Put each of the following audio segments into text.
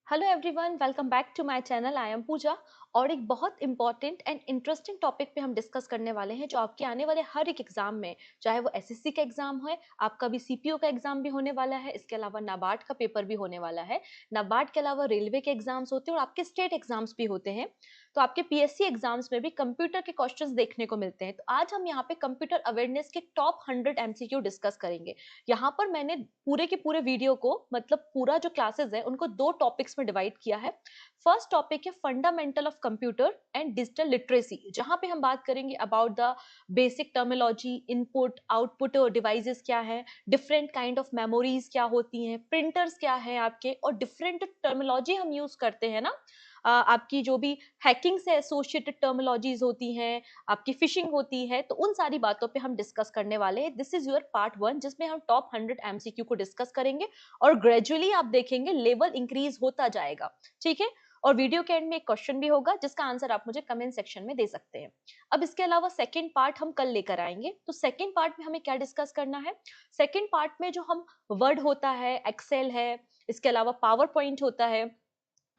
Hello everyone, welcome back to my channel. I am Pooja और एक बहुत इंपॉर्टेंट एंड इंटरेस्टिंग टॉपिक पे हम डिस्कस करने वाले हैं जो आपके आने वाले हर एक एग्जाम में, चाहे वो एसएससी का एग्जाम हो, आपका भी सीपीओ का एग्जाम भी होने वाला है, इसके अलावा नाबार्ड का पेपर भी होने वाला है। नाबार्ड के अलावा रेलवे के एग्जाम्स होते हैं और आपके स्टेट एग्जाम्स भी होते हैं। तो आपके पीएससी एग्जाम्स में भी कंप्यूटर के क्वेश्चंस देखने को मिलते हैं। तो आज हम यहाँ पे कंप्यूटर अवेयरनेस के टॉप 100 एमसीक्यू डिस्कस करेंगे। यहाँ पर मैंने पूरे के पूरे वीडियो को, मतलब पूरा जो क्लासेस है उनको दो टॉपिक्स में डिवाइड किया है। फर्स्ट टॉपिक है fundamental of computer and digital literacy, जहां पे हम बात करेंगे about the basic terminology, input output devices क्या है, डिफरेंट काइंड ऑफ मेमोरीज क्या होती हैं, प्रिंटर्स क्या है आपके, और डिफरेंट टर्मिनोलॉजी हम यूज करते हैं ना। आपकी जो भी हैकिंग से एसोसिएटेड टर्मिनोलॉजीज होती हैं, आपकी फिशिंग होती है, तो उन सारी बातों पे हम डिस्कस करने वाले हैं। दिस इज योर पार्ट 1, जिसमें हम टॉप 100 एमसीक्यू को डिस्कस करेंगे और ग्रेजुअली आप देखेंगे लेवल इंक्रीज होता जाएगा। ठीक है। और वीडियो के एंड में एक क्वेश्चन भी होगा जिसका आंसर आप मुझे कमेंट सेक्शन में दे सकते हैं। अब इसके अलावा सेकंड पार्ट हम कल लेकर आएंगे। तो सेकंड पार्ट में हमें क्या डिस्कस करना है? सेकंड पार्ट में जो हम वर्ड होता है, एक्सेल है, इसके अलावा पावर पॉइंट होता है,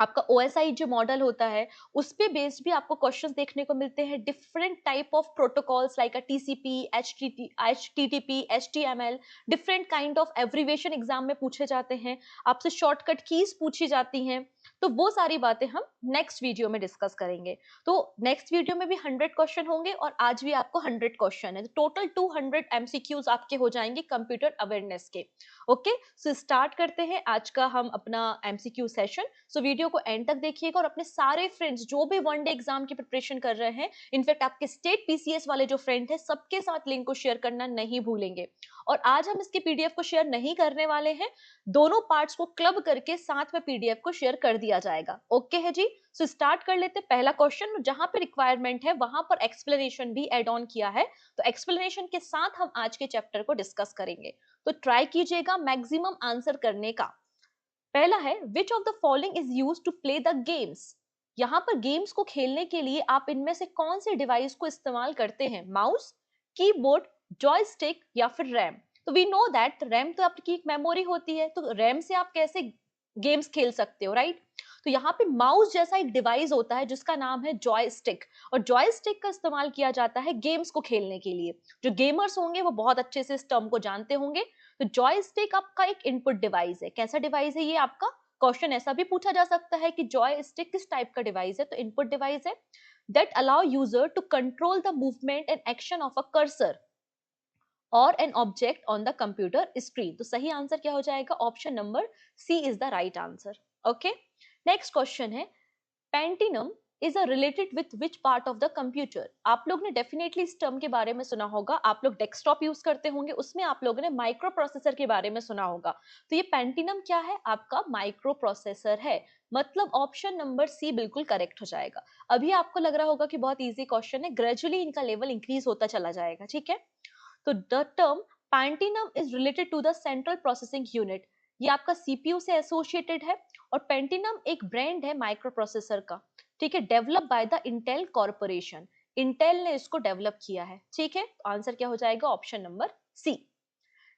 आपका ओएसआई जो मॉडल होता है, उस पे बेस्ड भी आपको क्वेश्चंस देखने को मिलते हैं। Different type of protocols like a TCP, HTTP, HTML, different kind of abbreviation exam में पूछे जाते हैं। आपसे शॉर्टकट कीज पूछी जाती हैं। तो वो सारी बातें हम नेक्स्ट वीडियो में डिस्कस करेंगे। तो नेक्स्ट वीडियो में भी 100 क्वेश्चन होंगे और आज भी आपको 100 क्वेश्चन है, तो टोटल 200 एमसीक्यूज आपके हो जाएंगे कंप्यूटर अवेयरनेस के। ओके, सो स्टार्ट करते हैं आज का हम अपना एमसीक्यू सेशन। सो वीडियो को एंड तक देखिएगा और अपने सारे फ्रेंड्स जो भी वनडे एग्जाम की प्रिपरेशन कर रहे हैं, इनफैक्ट आपके स्टेट पीसीएस वाले जो फ्रेंड हैं, सबके साथ लिंक को शेयर करना नहीं भूलेंगे। और आज हम इसके पीडीएफ को शेयर नहीं करने वाले हैं, दोनों पार्ट्स को क्लब करके साथ में पीडीएफ को शेयर कर दिया जाएगा। ओके है जी। सो स्टार्ट कर लेते हैं। पहला क्वेश्चन, जहां पे रिक्वायरमेंट है वहां पर एक्सप्लेनेशन भी एड ऑन किया है, तो एक्सप्लेनेशन के साथ हम आज के चैप्टर को डिस्कस करेंगे। तो ट्राई कीजिएगा मैक्सिमम आंसर करने का। पहला है, which of the following is used to play the games? यहाँ पर गेम्स को खेलने के लिए आप इनमें से कौन से डिवाइस को इस्तेमाल करते हैं? माउस, कीबोर्ड, जॉयस्टिक या फिर रैम? तो वी नो दैट रैम तो आपकी एक मेमोरी होती है, तो रैम से आप कैसे गेम्स खेल सकते हो, राइट? तो यहाँ पे माउस जैसा एक डिवाइस होता है जिसका नाम है जॉयस्टिक, और जॉयस्टिक का इस्तेमाल किया जाता है गेम्स को खेलने के लिए। जो गेमर्स होंगे वो बहुत अच्छे से इस टर्म को जानते होंगे। तो जॉयस्टिक आपका एक इनपुट डिवाइस है। कैसा डिवाइस है ये आपका? क्वेश्चन ऐसा भी पूछा जा सकता है कि जॉयस्टिक किस टाइप का डिवाइस है, तो इनपुट डिवाइस है that allow user to control the movement and action of a cursor और an object on the computer screen. तो सही आंसर क्या हो जाएगा? Option number C is the right answer. Okay, next question है, Pentium is a related with which part of the computer? आप लोग ने डेफिनेटली इस टर्म के बारे में सुना होगा। आप लोग डेस्कटॉप यूज करते होंगे, उसमें आप लोगों ने माइक्रो प्रोसेसर के बारे में सुना होगा। तो ये पेंटिनम क्या है? आपका माइक्रो प्रोसेसर है। मतलब ऑप्शन नंबर सी बिल्कुल करेक्ट हो जाएगा। अभी आपको लग रहा होगा कि बहुत इजी क्वेश्चन है, ग्रेजुअली इनका लेवल इंक्रीज होता चला जाएगा। ठीक है। तो the term Pentium is related to the central processing unit. ये आपका सीपीयू से एसोसिएटेड है और पेंटिनम एक ब्रांड है माइक्रो प्रोसेसर का। ठीक है, develop by the Intel corporation. Intel ने इसको डेवलप किया है। ठीक है, तो आंसर क्या हो जाएगा? Option number C.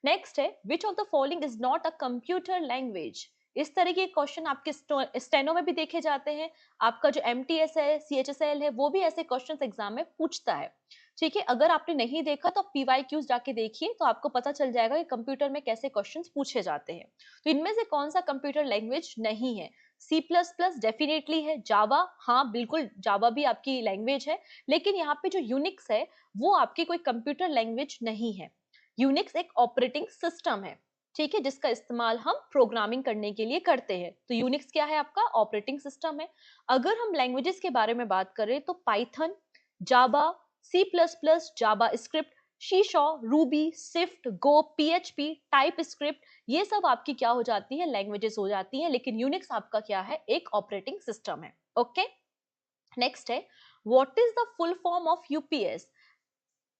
नेक्स्ट है, which of the following is not a computer language? इस तरह के क्वेश्चन आपके स्टेनो में भी देखे जाते हैं। आपका जो एमटीएस है, सीएचएसएल है, वो भी ऐसे क्वेश्चंस एग्जाम में पूछता है। ठीक है, अगर आपने नहीं देखा तो पीवाईक्यूज जाके देखिए, तो आपको पता चल जाएगा कि कंप्यूटर में कैसे क्वेश्चंस पूछे जाते हैं। तो इनमें से कौन सा कंप्यूटर लैंग्वेज नहीं है? सी प्लस प्लस डेफिनेटली है। जावा, हाँ बिल्कुल, जावा भी आपकी लैंग्वेज है, लेकिन यहाँ पे जो यूनिक्स है वो आपकी कोई कंप्यूटर लैंग्वेज नहीं है। यूनिक्स एक ऑपरेटिंग सिस्टम है, ठीक है, जिसका इस्तेमाल हम प्रोग्रामिंग करने के लिए करते हैं। तो यूनिक्स क्या है? आपका ऑपरेटिंग सिस्टम है। अगर हम लैंग्वेजेस के बारे में बात करें तो पाइथन, जावा, सी प्लस प्लस, जावा स्क्रिप्ट, शीशॉ, रूबी, स्विफ्ट, गो, पीएचपी, टाइप स्क्रिप्ट, ये सब आपकी क्या हो जाती है? लैंग्वेजेस हो जाती हैं। लेकिन यूनिक्स आपका क्या है? एक ऑपरेटिंग सिस्टम है। ओके, नेक्स्ट है, what is the full form of UPS?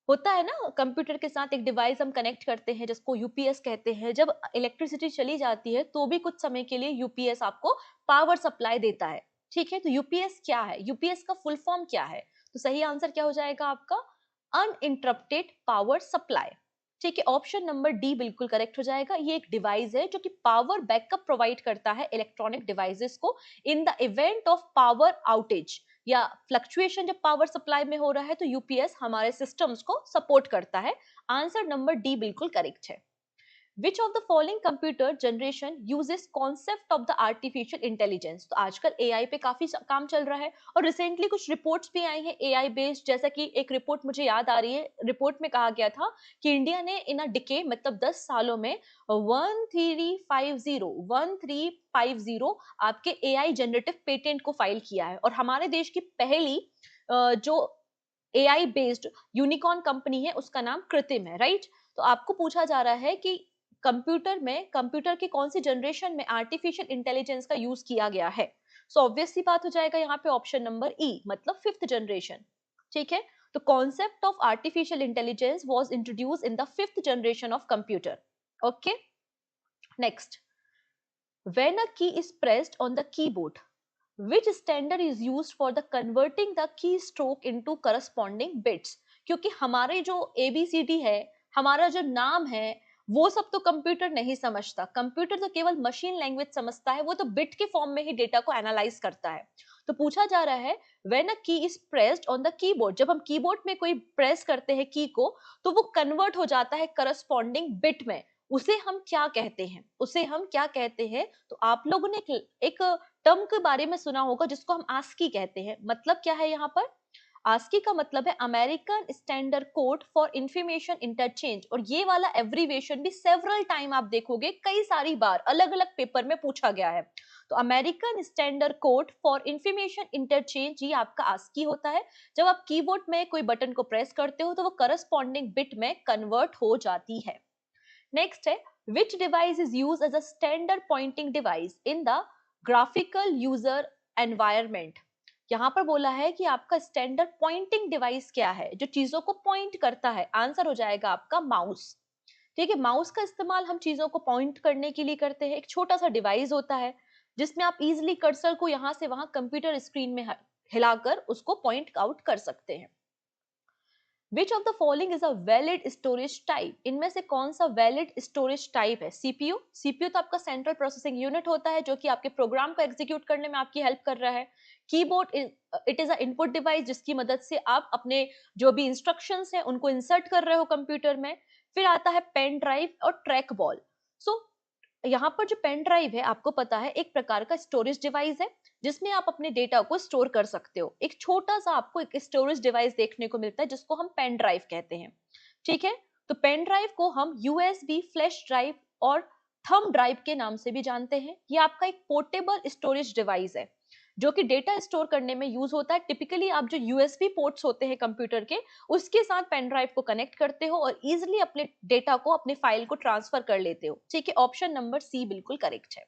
होता है ना, कंप्यूटर के साथ एक डिवाइस हम कनेक्ट करते हैं जिसको यूपीएस कहते हैं। जब इलेक्ट्रिसिटी चली जाती है तो भी कुछ समय के लिए यूपीएस आपको पावर सप्लाई देता है। ठीक है, तो यूपीएस क्या है? यूपीएस का फुल फॉर्म क्या है? तो सही आंसर क्या हो जाएगा आपका? Uninterrupted power supply. ठीक है, ऑप्शन नंबर डी बिल्कुल करेक्ट हो जाएगा। ये एक डिवाइस है जो कि पावर बैकअप प्रोवाइड करता है इलेक्ट्रॉनिक डिवाइसेस को in the event of power outage या फ्लक्चुएशन। जब पावर सप्लाई में हो रहा है तो यूपीएस हमारे सिस्टम्स को सपोर्ट करता है। आंसर नंबर डी बिल्कुल करेक्ट है। Which of the following computer generation uses concept of the artificial intelligence? तो आजकल एआई पे काफी काम चल रहा है और रिसेंटली कुछ रिपोर्ट्स भी आई हैं एआई बेस्ड। जैसा कि एक रिपोर्ट मुझे याद आ रही है, रिपोर्ट में कहा गया था कि इंडिया ने इन अ डिके मतलब 10 सालों में 1350 आपके एआई जनरेटिव पेटेंट को फाइल किया है और हमारे देश की पहली जो एआई बेस्ड यूनिकॉर्न कंपनी है उसका नाम कृत्रिम है, राइट। तो आपको पूछा जा रहा है कि कंप्यूटर की कौन सी जनरेशन में आर्टिफिशियल इंटेलिजेंस का यूज किया गया है। सो ऑब्वियस सी बात हो जाएगा यहाँ पे ऑप्शन नंबर ई मतलब फिफ्थ जनरेशन। ठीक है, तो concept of artificial intelligence was introduce in the fifth generation of computer. Okay, next, when a key is pressed on the keyboard which standard is used for the converting the keystroke into corresponding bits? क्योंकि हमारे जो ABCD है, हमारा जो नाम है, वो सब तो कंप्यूटर नहीं समझता। कंप्यूटर तो केवल मशीन लैंग्वेज समझता है, वो तो बिट के फॉर्म में ही डेटा को एनालाइज करता है। तो पूछा जा रहा है when a key is pressed on the keyboard, जब हम कीबोर्ड में कोई प्रेस करते हैं की को तो वो कन्वर्ट हो जाता है करस्पॉन्डिंग बिट में। उसे हम क्या कहते हैं, उसे हम क्या कहते हैं? तो आप लोगों ने एक टर्म के बारे में सुना होगा जिसको हम आस्की कहते हैं। मतलब क्या है यहाँ पर? आस्की का मतलब है American standard code for information interchange. और ये वाला एब्रीविएशन भी सेवरल टाइम आप देखोगे, कई सारी बार अलग अलग पेपर में पूछा गया है। तो American standard code for information interchange ये आपका आस्की होता है। जब आप कीबोर्ड में कोई बटन को प्रेस करते हो तो वो करस्पॉन्डिंग बिट में कन्वर्ट हो जाती है। नेक्स्ट है which device is used as a standard pointing device in the graphical user environment? यहाँ पर बोला है कि आपका स्टैंडर्ड पॉइंटिंग डिवाइस क्या है जो चीजों को पॉइंट करता है। आंसर हो जाएगा आपका माउस। ठीक है, माउस का इस्तेमाल हम चीजों को पॉइंट करने के लिए करते हैं। एक छोटा सा डिवाइस होता है जिसमें आप इजिली कर्सर को यहाँ से वहां कंप्यूटर स्क्रीन में हिलाकर उसको पॉइंट आउट कर सकते हैं। Which of the following is a valid storage type? इनमें से कौन सा वैलिड स्टोरेज टाइप है? सीपीयू। सीपीयू तो आपका सेंट्रल प्रोसेसिंग यूनिट होता है जो कि आपके प्रोग्राम को एग्जीक्यूट करने में आपकी हेल्प कर रहा है। Keyboard it is a input device जिसकी मदद से आप अपने जो भी इंस्ट्रक्शंस हैं उनको इंसर्ट कर रहे हो कंप्यूटर में। फिर आता है पेन ड्राइव और ट्रैक बॉल। सो यहाँ पर जो पेन ड्राइव है आपको पता है एक प्रकार का स्टोरेज डिवाइस है जिसमें आप अपने डेटा को स्टोर कर सकते हो। एक छोटा सा आपको एक स्टोरेज डिवाइस देखने को मिलता है जिसको हम पेन ड्राइव कहते हैं। ठीक है, तो पेन ड्राइव को हम यूएसबी फ्लैश ड्राइव और थंब ड्राइव के नाम से भी जानते हैं। ये आपका एक पोर्टेबल स्टोरेज डिवाइस है जो कि डेटा स्टोर करने में यूज होता है। टिपिकली आप जो यूएसबी पोर्ट्स होते हैं कंप्यूटर के उसके साथ पेन ड्राइव को कनेक्ट करते हो और इजिली अपने डेटा को अपने फाइल को ट्रांसफर कर लेते हो। ठीक है, ऑप्शन नंबर सी बिल्कुल करेक्ट है।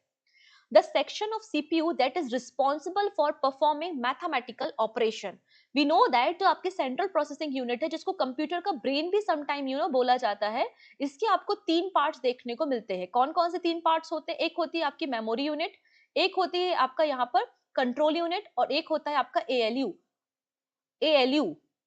The section of CPU that is responsible for performing mathematical operation. We know that जो आपके सेंट्रल प्रोसेसिंग यूनिट है जिसको कंप्यूटर का ब्रेन भी समटाइम बोला जाता है, इसके आपको तीन पार्ट्स देखने को मिलते हैं। कौन कौन से तीन पार्ट्स होते हैं? एक होती है आपकी मेमोरी यूनिट, एक होती है आपका यहाँ पर कंट्रोल यूनिट और एक होता है आपका एएलयू।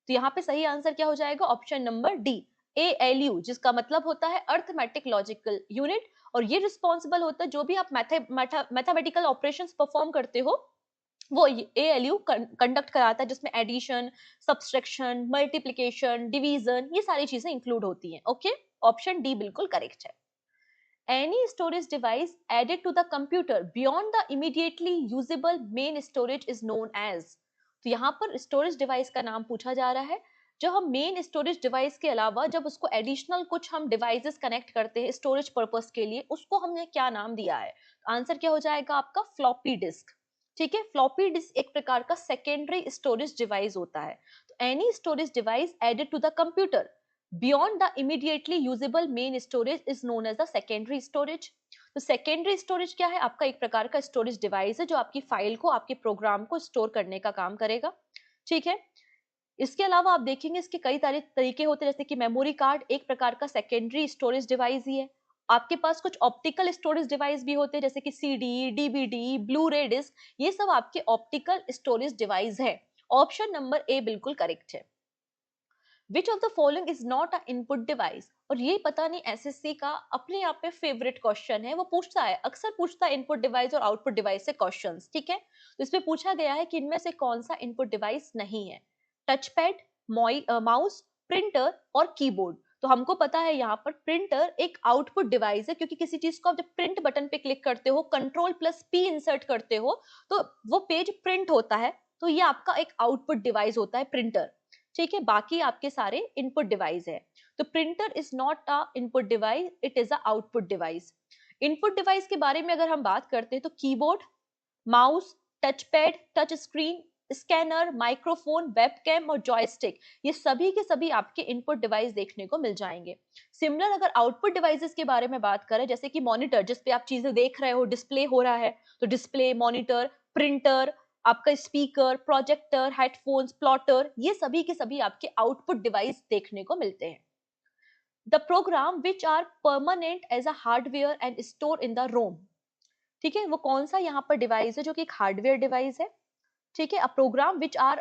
तो यहाँ पे सही आंसर क्या हो जाएगा? ऑप्शन नंबर डी एएलयू, जिसका मतलब होता है अर्थमेटिक लॉजिकल यूनिट। और ये रिस्पॉन्सिबल होता है जो भी आप मैथमेटिकल ऑपरेशंस परफॉर्म करते हो वो एएलयू कंडक्ट कराता है, जिसमें एडिशन, सब्सट्रैक्शन, मल्टीप्लिकेशन, डिवीजन ये सारी चीजें इंक्लूड होती हैं। ओके, ऑप्शन डी बिल्कुल करेक्ट है। Any storage device added to the computer beyond the immediately usable main storage is known as। तो यहाँ पर स्टोरेज डिवाइस का नाम पूछा जा रहा है जो हम मेन स्टोरेज डिवाइस के अलावा जब उसको एडिशनल कुछ हम डिवाइसेस कनेक्ट करते हैं स्टोरेज पर्पस के लिए, उसको हमने क्या नाम दिया है? आंसर क्या हो जाएगा आपका? Floppy disk. ठीक है, फ्लॉपी डिस्क एक प्रकार का सेकेंडरी स्टोरेज डिवाइस होता है। तो any storage device added to the computer beyond the immediately usable main storage is known as the secondary storage। तो सेकेंडरी स्टोरेज क्या है? आपका एक प्रकार का स्टोरेज डिवाइस है जो आपकी फाइल को, आपके प्रोग्राम को स्टोर करने का काम करेगा। ठीक है, इसके अलावा आप देखेंगे इसके कई सारे तरीके होते हैं, जैसे कि मेमोरी कार्ड एक प्रकार का सेकेंडरी स्टोरेज डिवाइस ही है। आपके पास कुछ ऑप्टिकल स्टोरेज डिवाइस भी होते हैं जैसे कि सीडी, डीवीडी, ब्लू रे डिस्क, ये सब आपके ऑप्टिकल स्टोरेज डिवाइस है। ऑप्शन नंबर ए बिल्कुल करेक्ट है। Which of the following is not a input device. और ये पता नहीं एसएससी का अपने आप में फेवरेट क्वेश्चन है, वो पूछता है, अक्सर पूछता है इनपुट डिवाइस और आउटपुट डिवाइस से क्वेश्चंस, ठीक है। तो इसमें पूछा गया है कि इनमें से कौन सा इनपुट डिवाइस नहीं है, टच पैड, माउस, प्रिंटर और कीबोर्ड। तो हमको पता है यहाँ पर प्रिंटर एक आउटपुट डिवाइस है, क्योंकि किसी चीज को आप जब प्रिंट बटन पे क्लिक करते हो, कंट्रोल प्लस पी इंसर्ट करते हो, तो वो पेज प्रिंट होता है, तो ये आपका एक आउटपुट डिवाइस होता है प्रिंटर, ठीक है। बाकी आपके सारे इनपुट डिवाइस है। तो printer is not a input device, it is a output device. Input device के बारे में अगर हम बात करते हैं तो keyboard, mouse, touch pad, touch screen, scanner, microphone, webcam और जॉयस्टिक, ये सभी के सभी आपके इनपुट डिवाइस देखने को मिल जाएंगे। सिमिलर अगर आउटपुट डिवाइसेस के बारे में बात करें, जैसे कि मॉनिटर, जिस पे आप चीजें देख रहे हो, डिस्प्ले हो रहा है, तो डिस्प्ले, मॉनिटर, प्रिंटर, आपका स्पीकर, प्रोजेक्टर, हेडफोन्स, प्लॉटर, ये सभी के सभी आपके आउटपुट डिवाइस देखने को मिलते हैं। The program which are permanent as a hardware and store in the ROM, ठीक है, वो कौन सा यहाँ पर डिवाइस है जो कि एक हार्डवेयर डिवाइस है, ठीक है। A program which are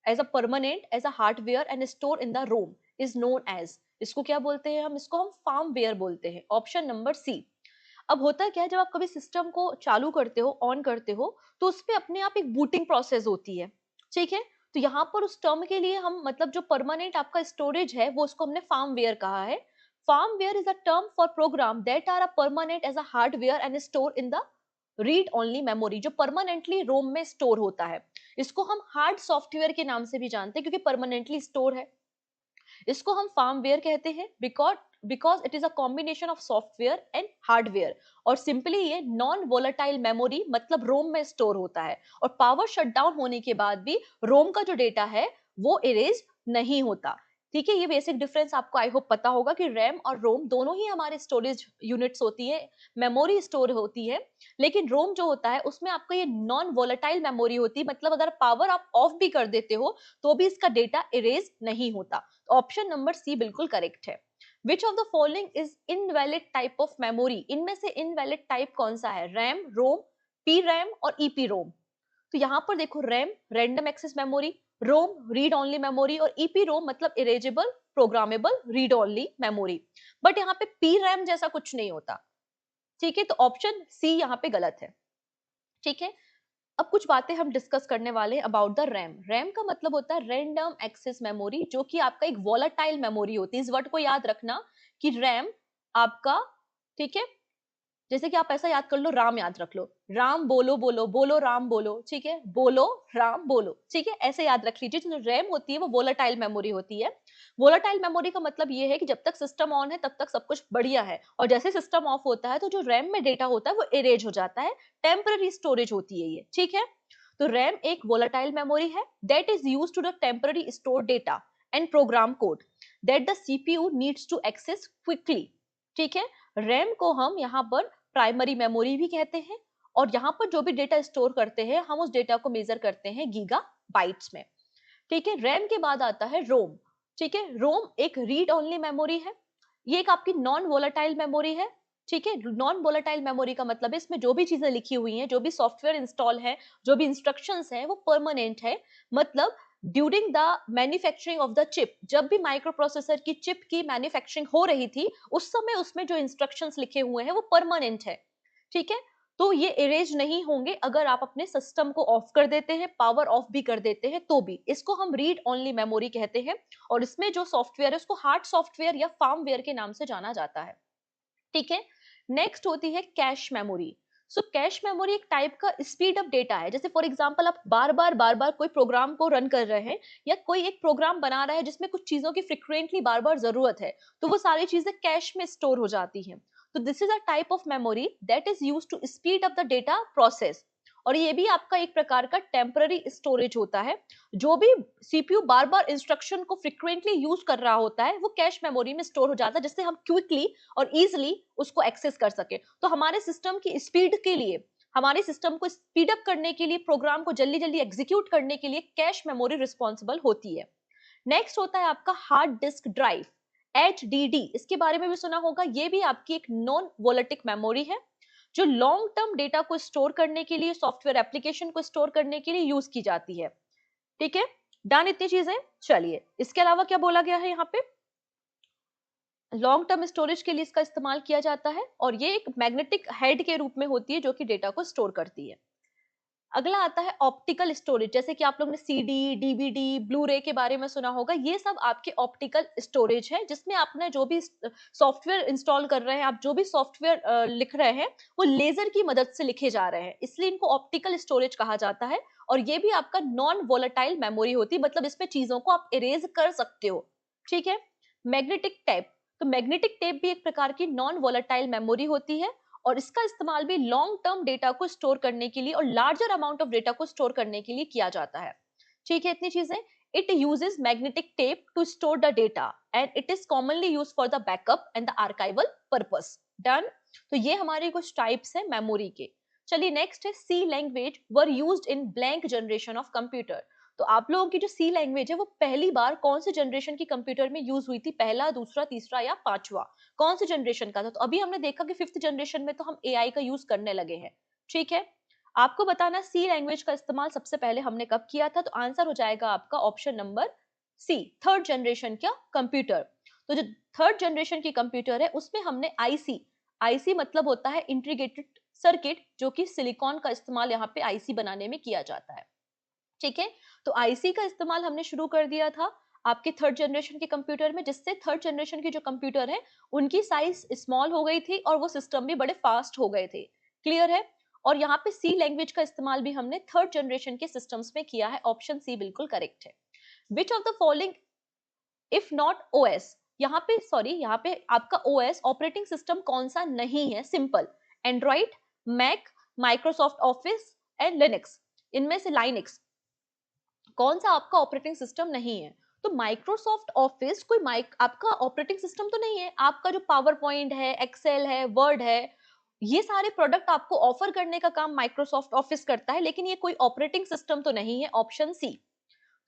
as a permanent as a hardware and store in the ROM is known as, इसको क्या बोलते हैं हम, इसको हम फार्मवेयर बोलते हैं, ऑप्शन नंबर सी। अब होता क्या है, जब आप कभी सिस्टम को चालू करते हो, ऑन करते हो, तो उस पे अपने आप एक बूटिंग प्रोसेस होती है, ठीक है। तो यहाँ पर उस टर्म के लिए हम, मतलब जो परमानेंट आपका स्टोरेज है, वो उसको हमने फार्मवेयर कहा है। Firmware is a term for program that are a permanent as a hardware and store in the read only memory, जो परमानेंटली रोम में स्टोर होता है। इसको हम हार्ड सॉफ्टवेयर के नाम से भी जानते हैं, क्योंकि परमानेंटली स्टोर है। इसको हम फार्मवेयर कहते हैं because it is a combination of software and hardware. और सिंपली ये नॉन वोलेटाइल मेमोरी, मतलब रोम में स्टोर होता है, और पावर शटडाउन होने के बाद भी रोम का जो डेटा है वो इरेज नहीं होता, ठीक है। ये बेसिक डिफरेंस आपको आई होप पता होगा कि रैम और रोम दोनों ही हमारे स्टोरेज यूनिट्स होती है, मेमोरी स्टोर होती है। लेकिन रोम जो होता है उसमें आपका ये नॉन वोलेटाइल मेमोरी होती है, मतलब अगर पावर आप ऑफ भी कर देते हो तो भी इसका डेटा इरेज नहीं होता। ऑप्शन नंबर सी बिल्कुल करेक्ट है। Which of the following is invalid type of memory, इनमें से इनवैलिड टाइप कौन सा है, रैम, रोम, पी रैम और ईपी रोम। तो यहाँ पर देखो, रैम रैंडम एक्सेस मेमोरी, रोम रीड ओनली मेमोरी और ईपी रोम मतलब erasable programmable read only memory. But यहाँ पे पी रैम जैसा कुछ नहीं होता, ठीक है। तो ऑप्शन सी यहाँ पे गलत है, ठीक है। अब कुछ बातें हम डिस्कस करने वाले हैं अबाउट द रैम। रैम का मतलब होता है रैंडम एक्सेस मेमोरी, जो कि आपका एक वॉलेटाइल मेमोरी होती है। इस वर्ड को याद रखना कि रैम आपका, ठीक है, जैसे कि आप ऐसा याद कर लो, राम याद रख लो, राम बोलो बोलो बोलो राम बोलो, ठीक है, बोलो राम बोलो, ठीक है, ऐसे याद रख लीजिए। जो रैम होती है वो वोलेटाइल मेमोरी होती है। वोलेटाइल मेमोरी का मतलब ये है कि जब तक सिस्टम ऑन है तब तक सब कुछ बढ़िया है, और जैसे सिस्टम ऑफ होता है तो जो रैम में डेटा होता है वो इरेज हो जाता है, टेम्पररी स्टोरेज होती है ये, ठीक है। तो रैम एक वोलेटाइल मेमोरी है that is use to the temporary store data and program code that the CPU needs to access quickly, ठीक है। रैम को हम यहाँ पर प्राइमरी मेमोरी भी कहते हैं, और यहाँ पर जो भी डेटा स्टोर करते हैं हम उस डेटा को मेजर करते हैं गीगा बाइट्स में, ठीक है। रैम के बाद आता है रोम, ठीक है। रोम एक रीड ओनली मेमोरी है, ये एक आपकी नॉन वोलेटाइल मेमोरी है, ठीक है। नॉन वोलेटाइल मेमोरी का मतलब है इसमें जो भी चीजें लिखी हुई हैं, जो भी सॉफ्टवेयर इंस्टॉल है, जो भी इंस्ट्रक्शंस हैं, वो परमानेंट है। मतलब during the manufacturing of the chip, जब भी माइक्रो प्रोसेसर की चिप की मैन्युफैक्चरिंग हो रही थी, उस समय उसमें जो इंस्ट्रक्शंस लिखे हुए हैं वो परमानेंट है, ठीक है। तो ये इरेज नहीं होंगे अगर आप अपने सिस्टम को ऑफ कर देते हैं, पावर ऑफ भी कर देते हैं तो भी। इसको हम रीड ओनली मेमोरी कहते हैं, और इसमें जो सॉफ्टवेयर है उसको हार्ड सॉफ्टवेयर या फार्मवेयर के नाम से जाना जाता है, ठीक है। नेक्स्ट होती है cache memory. So cache memory एक टाइप का स्पीड अप डेटा है। जैसे फॉर एग्जांपल आप बार बार कोई प्रोग्राम को रन कर रहे हैं, या कोई एक प्रोग्राम बना रहा है जिसमें कुछ चीजों की फ्रिक्वेंटली बार बार जरूरत है, तो वो सारी चीजें कैश में स्टोर हो जाती हैं। तो this is a type of memory that is used to speed up the data process, और ये भी आपका एक प्रकार का टेम्पररी स्टोरेज होता है। जो भी सीपीयू बार बार इंस्ट्रक्शन को फ्रिक्वेंटली यूज कर रहा होता है वो कैश मेमोरी में स्टोर हो जाता है, जिससे हम क्विकली और इजिली उसको एक्सेस कर सके। तो हमारे सिस्टम की स्पीड के लिए, हमारे सिस्टम को स्पीड अप करने के लिए, प्रोग्राम को जल्दी जल्दी एग्जीक्यूट करने के लिए कैश मेमोरी रिस्पॉन्सिबल होती है। नेक्स्ट होता है आपका हार्ड डिस्क ड्राइव, HDD। इसके बारे में भी सुना होगा, ये भी आपकी एक नॉन वोलेटिक मेमोरी है, जो लॉन्ग टर्म डेटा को स्टोर करने के लिए, सॉफ्टवेयर एप्लीकेशन को स्टोर करने के लिए यूज की जाती है, ठीक है। डन इतनी चीजें। चलिए इसके अलावा क्या बोला गया है यहाँ पे, लॉन्ग टर्म स्टोरेज के लिए इसका इस्तेमाल किया जाता है और ये एक मैग्नेटिक हेड के रूप में होती है जो कि डेटा को स्टोर करती है। अगला आता है ऑप्टिकल स्टोरेज, जैसे कि आप लोग ने सीडी, डीवीडी, ब्लू रे के बारे में सुना होगा, ये सब आपके ऑप्टिकल स्टोरेज है जिसमें आपने जो भी सॉफ्टवेयर इंस्टॉल कर रहे हैं, आप जो भी सॉफ्टवेयर लिख रहे हैं वो लेजर की मदद से लिखे जा रहे हैं, इसलिए इनको ऑप्टिकल स्टोरेज कहा जाता है। और ये भी आपका नॉन वोलेटाइल मेमोरी होती है, मतलब इसमें चीजों को आप इरेज कर सकते हो। ठीक है। मैग्नेटिक टेप, तो मैग्नेटिक टेप भी एक प्रकार की नॉन वोलेटाइल मेमोरी होती है और इसका इस्तेमाल भी लॉन्ग टर्म डेटा को स्टोर करने के लिए और लार्जर अमाउंट ऑफ डेटा को स्टोर करने के लिए किया जाता है। ठीक है, इतनी चीजें। It uses magnetic tape to store the data and it is commonly use for the backup and the archival purpose. Done. तो ये हमारी कुछ टाइप्स है मेमोरी के। चलिए नेक्स्ट है C language were used in blank generation of computer. तो आप लोगों की जो सी लैंग्वेज है वो पहली बार कौन से जनरेशन की कंप्यूटर में यूज हुई थी, पहला, दूसरा, तीसरा या पांचवा, कौन से जनरेशन का था? तो अभी हमने देखा कि 5th जनरेशन में तो हम एआई का यूज करने लगे हैं। ठीक है। आपको बताना सी लैंग्वेज का इस्तेमाल सबसे पहले हमने कब किया था, तो आंसर हो जाएगा आपका option number C, 3rd generation का कंप्यूटर। तो जो 3rd जनरेशन की कंप्यूटर है उसमें हमने आईसी, आईसी मतलब होता है इंटीग्रेटेड सर्किट, जो कि सिलिकॉन का इस्तेमाल यहाँ पे आईसी बनाने में किया जाता है। ठीक है। तो आईसी का इस्तेमाल हमने शुरू कर दिया था आपके 3rd जनरेशन के कंप्यूटर में, जिससे 3rd जनरेशन की जो कंप्यूटर है उनकी साइज स्मॉल हो गई थी और वो सिस्टम भी बड़े फास्ट हो गए थे। क्लियर है। और यहाँ पे सी लैंग्वेज का इस्तेमाल भी हमने 3rd जनरेशन के सिस्टम्स में किया है। ऑप्शन सी बिल्कुल करेक्ट है। Which of the following if not OS, यहाँ पे सॉरी, यहाँ पे आपका ओएस ऑपरेटिंग सिस्टम कौन सा नहीं है? Simple, Android, Mac, Microsoft Office and Linux. इनमें से लाइनक्स कौन सा आपका ऑपरेटिंग सिस्टम नहीं है? तो माइक्रोसॉफ्ट ऑफिस कोई आपका ऑपरेटिंग सिस्टम तो नहीं है। आपका जो पावर पॉइंट है, एक्सेल है, वर्ड है, ये सारे प्रोडक्ट आपको ऑफर करने का काम माइक्रोसॉफ्ट ऑफिस करता है, लेकिन ये कोई ऑपरेटिंग सिस्टम तो नहीं है। Option C.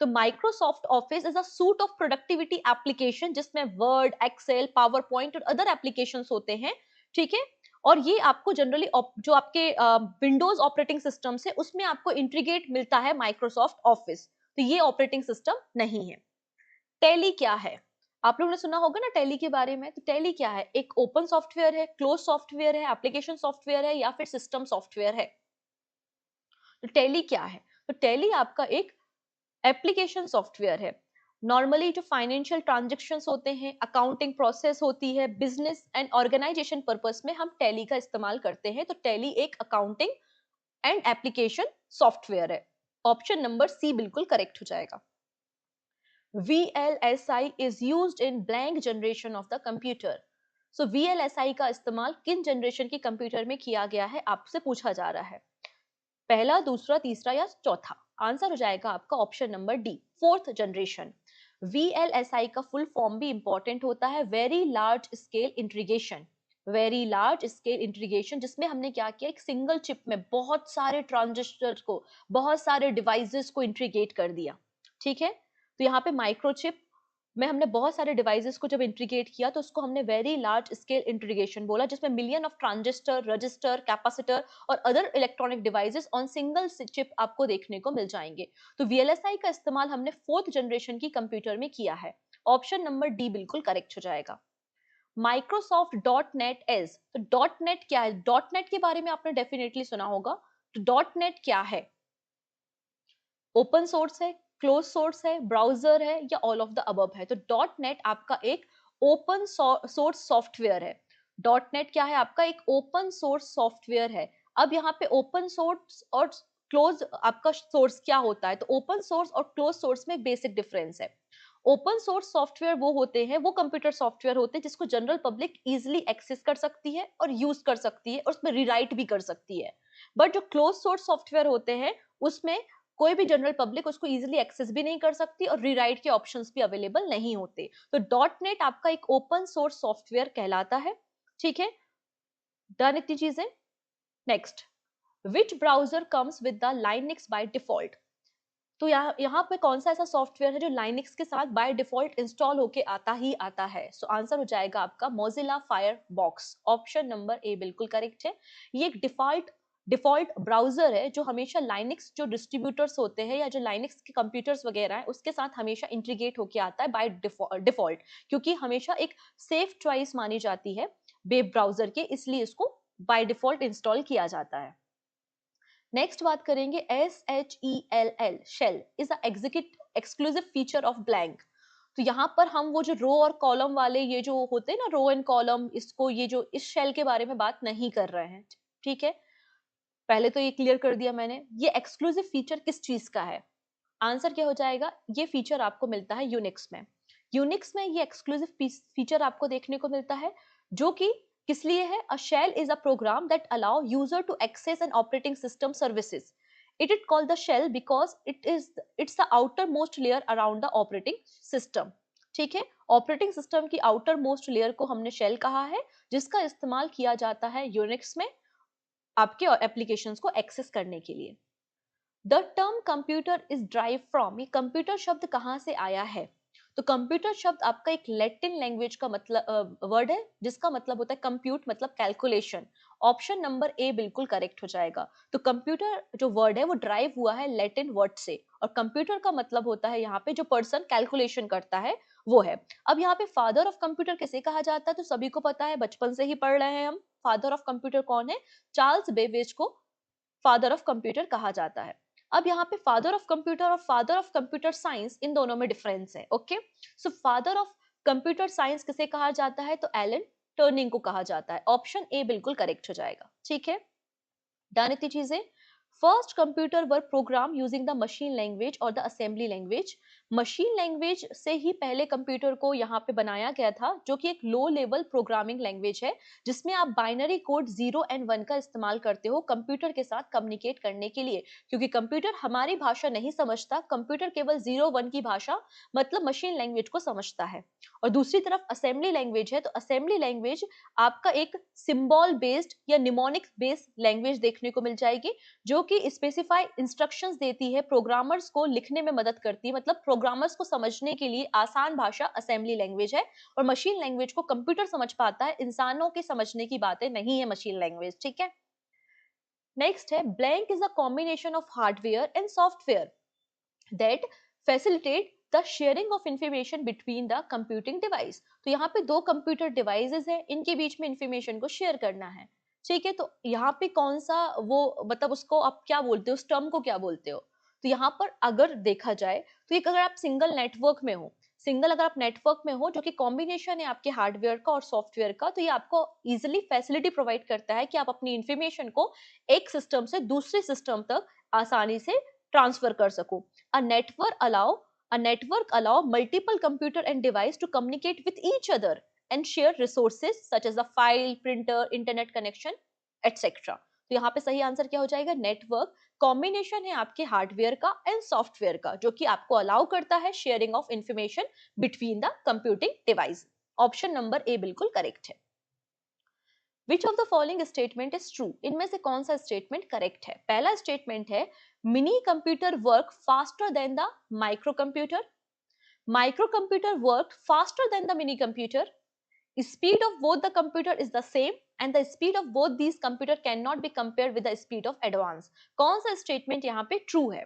तो Microsoft Office is a suite of productivity application जिसमें वर्ड, एक्सेल, पावर पॉइंट और अदर एप्लीकेशंस होते हैं। ठीक है। और ये आपको जनरली जो आपके विंडोज ऑपरेटिंग सिस्टम है उसमें आपको इंटीग्रेट मिलता है माइक्रोसॉफ्ट ऑफिस, तो ये ऑपरेटिंग सिस्टम नहीं है। टैली क्या है? आप लोगों ने सुना होगा ना टैली के बारे में। तो टैली क्या है? एक ओपन सॉफ्टवेयर है, क्लोज सॉफ्टवेयर है, एप्लीकेशन सॉफ्टवेयर है या फिर सिस्टम सॉफ्टवेयर है? तो टैली क्या है? तो टैली आपका एक एप्लीकेशन सॉफ्टवेयर है। नॉर्मली जो फाइनेंशियल ट्रांजैक्शंस होते हैं, अकाउंटिंग प्रोसेस होती है, बिजनेस एंड ऑर्गेनाइजेशन पर्पस में हम टैली का इस्तेमाल करते हैं। तो टैली एक अकाउंटिंग एंड एप्लीकेशन सॉफ्टवेयर है। ऑप्शन नंबर सी बिल्कुल करेक्ट हो जाएगा। VLSI is used in blank generation of the computer. So VLSI का इस्तेमाल किन जनरेशन की कंप्यूटर में किया गया है आपसे पूछा जा रहा है, पहला, दूसरा, तीसरा या चौथा? आंसर हो जाएगा आपका option number D, 4th generation. VLSI का फुल फॉर्म भी इंपॉर्टेंट होता है, very large scale integration. Very large scale integration जिसमें हमने क्या किया, एक सिंगल चिप में बहुत सारे ट्रांजिस्टर को, बहुत सारे डिवाइसेस को इंटीग्रेट कर दिया। ठीक है। तो यहाँ पे माइक्रोचिप में हमने बहुत सारे डिवाइसेस को जब इंटीग्रेट किया तो उसको हमने वेरी लार्ज स्केल इंटीग्रेशन बोला, जिसमें million of transistor, register, capacitor और other electronic devices on single chip आपको देखने को मिल जाएंगे। तो वीएलएसआई का इस्तेमाल हमने 4th जनरेशन की कंप्यूटर में किया है। ऑप्शन नंबर डी बिल्कुल करेक्ट हो जाएगा। माइक्रोसॉफ्ट डॉट नेट एज, तो डॉट नेट क्या है? डॉट नेट के बारे में आपने डेफिनेटली सुना होगा। तो डॉट नेट क्या है? ओपन सोर्स है, क्लोज सोर्स है, ब्राउजर है या ऑल ऑफ द अबव है? तो डॉट नेट आपका एक ओपन सोर्स सॉफ्टवेयर है। डॉट नेट क्या है? आपका एक ओपन सोर्स सॉफ्टवेयर है। अब यहाँ पे ओपन सोर्स और क्लोज आपका सोर्स क्या होता है? तो ओपन सोर्स और क्लोज सोर्स में बेसिक डिफरेंस है। ओपन सोर्स सॉफ्टवेयर वो होते हैं, वो कंप्यूटर सॉफ्टवेयर होते हैं जिसको जनरल पब्लिक इजीली एक्सेस कर सकती है और यूज कर सकती है और उसमें रीराइट भी कर सकती है। बट जो क्लोज सोर्स सॉफ्टवेयर होते हैं उसमें कोई भी जनरल पब्लिक उसको इजीली एक्सेस भी नहीं कर सकती और रीराइट के ऑप्शंस भी अवेलेबल नहीं होते। तो डॉट नेट आपका एक ओपन सोर्स सॉफ्टवेयर कहलाता है। ठीक है। डन इतनी चीजें। Next, which browser comes with the Linux by default? तो यहाँ पे कौन सा ऐसा सॉफ्टवेयर है जो लाइनक्स के साथ बाय डिफॉल्ट इंस्टॉल होके आता ही आता है? सो आंसर हो जाएगा आपका Mozilla firebox. Option number A बिल्कुल करेक्ट है। ये एक डिफॉल्ट ब्राउजर है जो हमेशा लाइनक्स जो डिस्ट्रीब्यूटर्स होते हैं या जो लाइनक्स के कंप्यूटर्स वगैरह हैं उसके साथ हमेशा इंटीग्रेट होके आता है बाय डिफॉल्ट, क्योंकि हमेशा एक सेफ चॉइस मानी जाती है वेब ब्राउजर के, इसलिए इसको बाय डिफॉल्ट इंस्टॉल किया जाता है। नेक्स्ट बात करेंगे SHELL, shell is the exclusive feature of blank. तो यहाँ पर हम वो जो रो और कॉलम वाले ये जो होते हैं ना, रो एंड कॉलम, इसको ये जो इस शेल के बारे में बात नहीं कर रहे हैं, ठीक है। पहले तो ये क्लियर कर दिया मैंने। ये एक्सक्लूसिव फीचर किस चीज का है? आंसर क्या हो जाएगा? ये फीचर आपको मिलता है यूनिक्स में। यूनिक्स में ये एक्सक्लूसिव फीचर आपको देखने को मिलता है, जो कि किस लिए है? A shell is a program that allow user to access an operating system services. It is called the shell because it's the outer most layer around the operating system. ठीक है, ऑपरेटिंग सिस्टम की outer most layer को हमने shell कहा है, जिसका इस्तेमाल किया जाता है यूनिक्स में आपके एप्लीकेशंस को एक्सेस करने के लिए। The term computer is drive from, ये कंप्यूटर शब्द कहाँ से आया है? तो कंप्यूटर शब्द आपका एक लैटिन लैंग्वेज का मतलब वर्ड है, जिसका मतलब होता है कंप्यूट, मतलब कैलकुलेशन। ऑप्शन नंबर ए बिल्कुल करेक्ट हो जाएगा। तो कंप्यूटर जो वर्ड है वो ड्राइव हुआ है लैटिन वर्ड से, और कंप्यूटर का मतलब होता है यहाँ पे जो पर्सन कैलकुलेशन करता है वो है। अब यहाँ पे फादर ऑफ कंप्यूटर किसे कहा जाता है? तो सभी को पता है, बचपन से ही पढ़ रहे हैं हम। फादर ऑफ कंप्यूटर कौन है? चार्ल्स बेबेज को फादर ऑफ कंप्यूटर कहा जाता है। अब यहाँ पे फादर ऑफ कंप्यूटर और फादर ऑफ कंप्यूटर साइंस, इन दोनों में डिफरेंस है। Okay, so father of computer science किसे कहा जाता है? तो एलन टर्निंग को कहा जाता है। ऑप्शन ए बिल्कुल करेक्ट हो जाएगा। ठीक है, डन इतनी चीजें। First computer were program using the machine language और the assembly language. Machine language से ही पहले कंप्यूटर को यहाँ पे बनाया गया था, जो कि एक लो लेवल प्रोग्रामिंग लैंग्वेज है, जिसमें आप बाइनरी कोड 0 एंड 1 का इस्तेमाल करते हो कंप्यूटर के साथ कम्युनिकेट करने के लिए, क्योंकि कंप्यूटर हमारी भाषा नहीं समझता। कंप्यूटर केवल 0 1 की भाषा मतलब मशीन लैंग्वेज को समझता है। और दूसरी तरफ असेंबली लैंग्वेज है, तो असेंबली लैंग्वेज आपका एक सिंबल बेस्ड या निमोनिक्स बेस्ड लैंग्वेज देखने को मिल जाएगी, जो कि स्पेसिफाई इंस्ट्रक्शंस देती है, प्रोग्रामर्स को लिखने में मदद करती है, मतलब प्रोग्रामर्स को समझने के लिए आसान भाषा असेंबली लैंग्वेज है। और मशीन लैंग्वेज को कंप्यूटर समझ पाता है, इंसानों के समझने की बातें नहीं है मशीन लैंग्वेज। ठीक है, नेक्स्ट है blank is a combination of hardware and software that facilitate the sharing of information between the computing device. तो यहाँ पे दो कंप्यूटर डिवाइसेस है, इनके बीच में इंफॉर्मेशन को शेयर करना है। ठीक है, तो यहाँ पे कौन सा वो मतलब उसको आप क्या बोलते हो, उस टर्म को क्या बोलते हो? तो यहाँ पर अगर देखा जाए तो एक अगर आप सिंगल नेटवर्क में हो, सिंगल अगर आप नेटवर्क में हो जो कि कॉम्बिनेशन है आपके हार्डवेयर का और सॉफ्टवेयर का, तो ये आपको इजिली फैसिलिटी प्रोवाइड करता है कि आप अपनी इंफॉर्मेशन को एक सिस्टम से दूसरे सिस्टम तक आसानी से ट्रांसफर कर सको। A network allow a network allow multiple computer and device to communicate with each other and share resources such as a file, printer, internet connection, etc. तो यहाँ पे सही आंसर क्या हो जाएगा? नेटवर्क कॉम्बिनेशन है आपके हार्डवेयर का एंड सॉफ्टवेयर का, जो कि आपको अलाउ करता है sharing of information between the computing device. Option number A बिल्कुल करेक्ट है। Which of the following statement is true? इनमें से कौन सा स्टेटमेंट करेक्ट है? पहला स्टेटमेंट है mini computer work faster than the micro computer. Micro computer work faster than the mini computer. Speed of both the computer is the same and the speed of both these computer cannot be compared with the speed of advance। कौन सा statement यहाँ पे true है?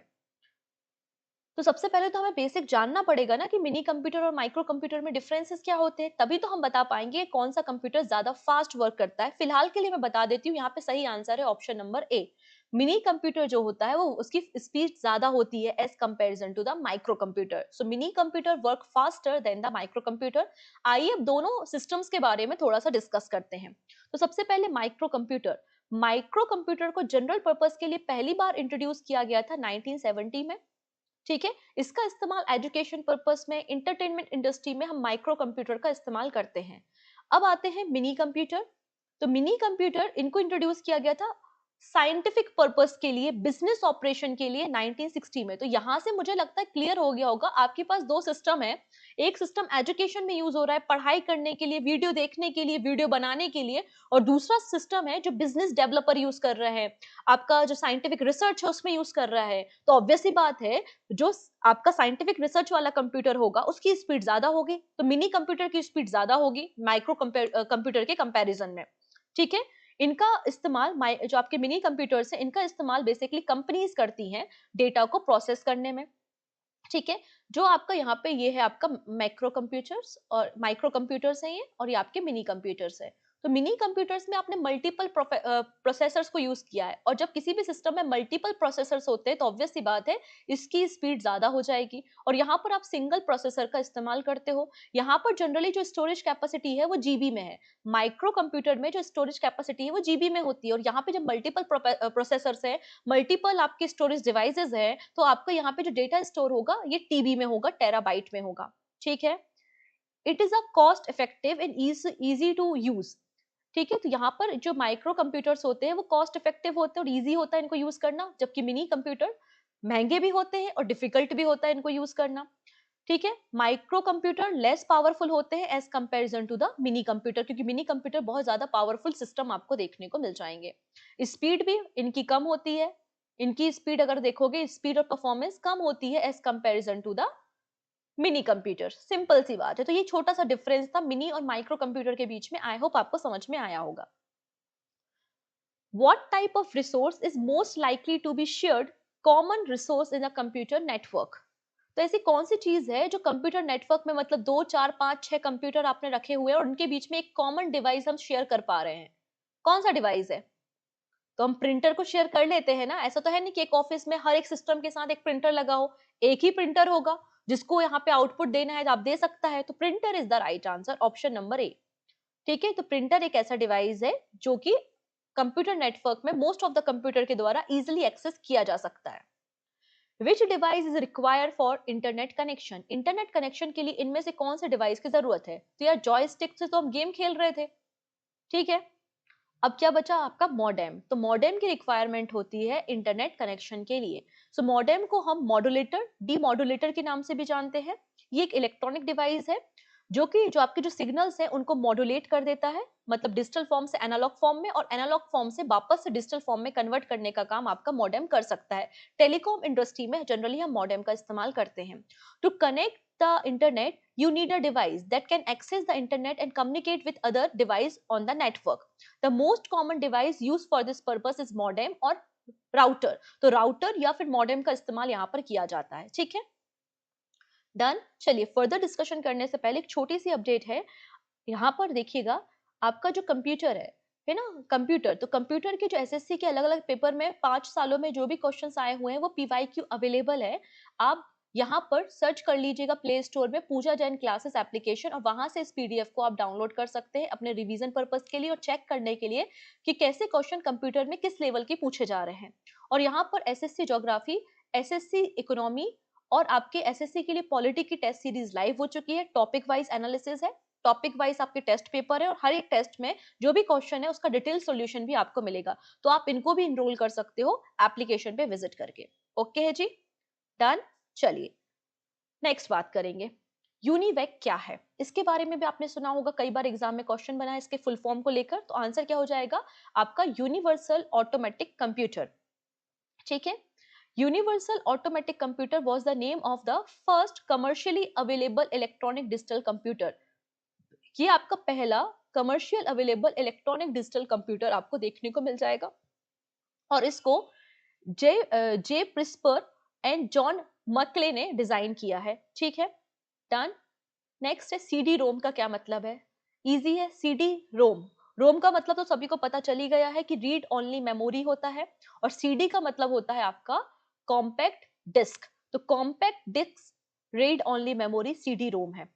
तो सबसे पहले तो हमें बेसिक जानना पड़ेगा ना कि मिनी कंप्यूटर और माइक्रो कंप्यूटर में डिफरेंसेस क्या होते हैं, तभी तो हम बता पाएंगे कौन सा कंप्यूटर ज्यादा फास्ट वर्क करता है। फिलहाल के लिए मैं बता देती हूँ, यहाँ पे सही आंसर है option number A. Mini computer जो होता है वो उसकी स्पीड ज्यादा होती है as comparison to the micro computer. So mini computer work faster than the micro computer. आइए अब दोनों सिस्टम्स के बारे में थोड़ा सा डिस्कस करते हैं। तो सबसे पहले माइक्रो कंप्यूटर। माइक्रो कंप्यूटर को जनरल पर्पज के लिए पहली बार इंट्रोड्यूस किया गया था 1970 में। ठीक है, इसका इस्तेमाल एजुकेशन पर्पस में, इंटरटेनमेंट इंडस्ट्री में हम माइक्रो कंप्यूटर का इस्तेमाल करते हैं। अब आते हैं मिनी कंप्यूटर। तो मिनी कंप्यूटर इनको इंट्रोड्यूस किया गया था साइंटिफिक पर्पस के लिए, बिजनेस ऑपरेशन के लिए 1960 में। तो यहां से मुझे लगता है क्लियर हो गया होगा, आपके पास दो सिस्टम है। एक सिस्टम एजुकेशन में यूज हो रहा है, पढ़ाई करने के लिए, वीडियो देखने के लिए, वीडियो बनाने के लिए, और दूसरा सिस्टम है जो बिजनेस डेवलपर यूज कर रहे हैं, आपका जो साइंटिफिक रिसर्च है उसमें यूज कर रहा है। तो ऑब्वियस ही बात है, जो आपका साइंटिफिक रिसर्च वाला कंप्यूटर होगा उसकी स्पीड ज्यादा होगी, तो मिनी कंप्यूटर की स्पीड ज्यादा होगी माइक्रो कंप्यूटर के कंपैरिजन में। ठीक है, इनका इस्तेमाल जो आपके मिनी कंप्यूटर्स हैं, इनका इस्तेमाल बेसिकली कंपनीज करती हैं डेटा को प्रोसेस करने में। ठीक है, जो आपका यहाँ पे ये है आपका मैक्रो कंप्यूटर्स और माइक्रो कंप्यूटर्स हैं ये, और ये आपके मिनी कंप्यूटर्स है। तो मिनी कंप्यूटर्स में आपने मल्टीपल प्रोसेसर्स को यूज किया है, और जब किसी भी सिस्टम में मल्टीपल प्रोसेसर्स होते हैं तो ऑब्वियस सी बात है इसकी स्पीड ज्यादा हो जाएगी, और यहाँ पर आप सिंगल प्रोसेसर का इस्तेमाल करते हो। यहाँ पर जनरली जो स्टोरेज कैपेसिटी है वो जीबी में है, माइक्रो कंप्यूटर में जो स्टोरेज कैपेसिटी है वो जीबी में होती है, और यहाँ पे जब मल्टीपल प्रोसेसर्स है, मल्टीपल आपके स्टोरेज डिवाइसेस है, तो आपका यहाँ पे जो डेटा स्टोर होगा ये टीबी में होगा, टेराबाइट में होगा। ठीक है, it is a cost effective and easy to use. ठीक है, तो यहाँ पर जो माइक्रो कंप्यूटर्स होते हैं वो कॉस्ट इफेक्टिव होते हैं और इजी होता है इनको यूज करना, जबकि मिनी कंप्यूटर महंगे भी होते हैं और डिफिकल्ट भी होता है इनको यूज करना। ठीक है, माइक्रो कंप्यूटर लेस पावरफुल होते हैं as comparison to the mini computer, क्योंकि मिनी कंप्यूटर बहुत ज्यादा पावरफुल सिस्टम आपको देखने को मिल जाएंगे। स्पीड भी इनकी कम होती है, इनकी स्पीड अगर देखोगे, स्पीड और परफॉर्मेंस कम होती है as comparison to the mini computer. Simple सी बात है। तो ये छोटा सा डिफरेंस था मिनी और माइक्रो कंप्यूटर के बीच में, आई होप आपको समझ में आया होगा। What type of resource is most likely to be shared common resource in a computer network? तो ऐसी कौन सी चीज है जो कंप्यूटर नेटवर्क में, मतलब 2 4 5 6 कंप्यूटर आपने रखे हुए हैं और उनके बीच में एक कॉमन डिवाइस हम शेयर कर पा रहे हैं? कौन सा डिवाइस है? तो हम प्रिंटर को शेयर कर लेते हैं ना, ऐसा तो है नहीं कि एक ऑफिस में हर एक सिस्टम के साथ एक प्रिंटर लगा हो, एक ही प्रिंटर होगा जिसको यहाँ पे आउटपुट देना है, आप दे सकता है। तो printer is the right answer, option number ए। ठीक है, तो प्रिंटर एक ऐसा डिवाइस है जो कि कंप्यूटर नेटवर्क में मोस्ट ऑफ द कंप्यूटर के द्वारा इजीली एक्सेस किया जा सकता है। विच device is required for internet connection? Internet connection के लिए इनमें से कौन से डिवाइस की जरूरत है? तो यार जॉयस्टिक से तो हम गेम खेल रहे थे। ठीक है, अब क्या बचा आपका मॉडेम। तो मॉडेम की रिक्वायरमेंट होती है इंटरनेट कनेक्शन के लिए। सो मॉडेम को हम मॉड्यूलेटर, डीमॉड्यूलेटर के नाम से भी जानते हैं। ये एक इलेक्ट्रॉनिक डिवाइस है जो कि जो आपके जो सिग्नल्स हैं उनको मॉड्यूलेट कर देता है, मतलब डिजिटल फॉर्म से एनालॉग फॉर्म में और एनालॉग फॉर्म से वापस से डिजिटल फॉर्म में कन्वर्ट करने का काम आपका मॉडेम कर सकता है। टेलीकॉम इंडस्ट्री में जनरली हम मॉडेम का इस्तेमाल करते हैं। To connect the internet you need a device that can access the internet and communicate with other device on the network. The most common device used for this purpose is modem और router. तो router या फिर modem का इस्तेमाल यहाँ पर किया जाता है। ठीक है, डन। चलिए फर्दर डिस्कशन करने से पहले एक छोटी सी अपडेट है। यहाँ पर देखिएगा, आपका जो कंप्यूटर है ना, कंप्यूटर, तो कंप्यूटर के जो एसएससी के अलग अलग पेपर में 5 सालों में जो भी क्वेश्चंस आए हुए हैं वो पीवाईक्यू अवेलेबल है। आप यहाँ पर सर्च कर लीजिएगा प्ले स्टोर में पूजा जैन क्लासेस एप्लीकेशन, और वहां से इस पीडीएफ को आप डाउनलोड कर सकते हैं अपने रिवीजन पर्पस के लिए और चेक करने के लिए कि कैसे क्वेश्चन कंप्यूटर में किस लेवल के पूछे जा रहे हैं। और यहाँ पर एसएससी ज्योग्राफी, एसएससी इकोनॉमी और आपके एसएससी के लिए पॉलिटी की टेस्ट सीरीज लाइव हो चुकी है। टॉपिक वाइज एनालिसिस है, टॉपिक वाइज आपके टेस्ट पेपर है, और हर एक टेस्ट में जो भी क्वेश्चन है उसका डिटेल सॉल्यूशन भी आपको मिलेगा। तो आप इनको भी इनरोल कर सकते हो एप्लीकेशन पे विजिट करके। ओके है जी, डन। चलिए नेक्स्ट बात करेंगे, यूनिवेक क्या है? इसके बारे में भी आपने सुना होगा, कई बार एग्जाम में क्वेश्चन बना है इसके फुल फॉर्म को लेकर। तो आंसर क्या हो जाएगा आपका? Universal automatic computer. ठीक है, universal automatic computer was the name of the first commercially available electronic digital computer. ये आपका पहला commercial available electronic digital computer आपको देखने को मिल जाएगा, और इसको जे प्रिस्पर एंड जॉन मकले ने डिजाइन किया है। ठीक है, डन। नेक्स्ट है सीडी रोम का क्या मतलब है? इजी है, सीडी रोम, रोम का मतलब तो सभी को पता चली गया है कि रीड ओनली मेमोरी होता है, और सीडी का मतलब होता है आपका कॉम्पैक्ट डिस्क। तो compact disc read only memory CD ROM है।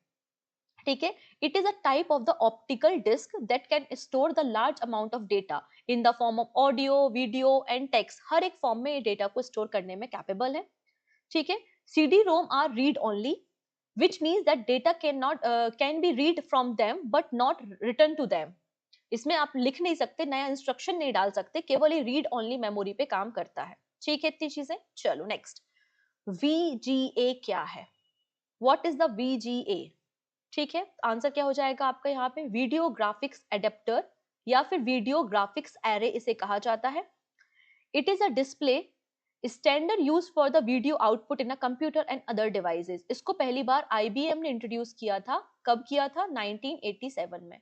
ठीक है, it is a type of the optical disc that can store the large amount of data in the form of audio, video and text. हर एक form में ये data को store करने में कैपेबल है। ठीक है, CD ROM are read only which means that data can be read from them but not written to them। इसमें आप लिख नहीं सकते, नया इंस्ट्रक्शन नहीं डाल सकते, केवल ये रीड ओनली मेमोरी पे काम करता है। ठीक है, इतनी चीजें। चलो नेक्स्ट, VGA क्या है? What is the VGA? ठीक है, आंसर क्या हो जाएगा आपका यहाँ पे? वीडियो ग्राफिक्स एडेप्टर या फिर वीडियो ग्राफिक्स एरे इसे कहा जाता है। It is a display standard use for the video output in a computer and other devices. इसको पहली बार IBM ने इंट्रोड्यूस किया था। कब किया था? 1987 में।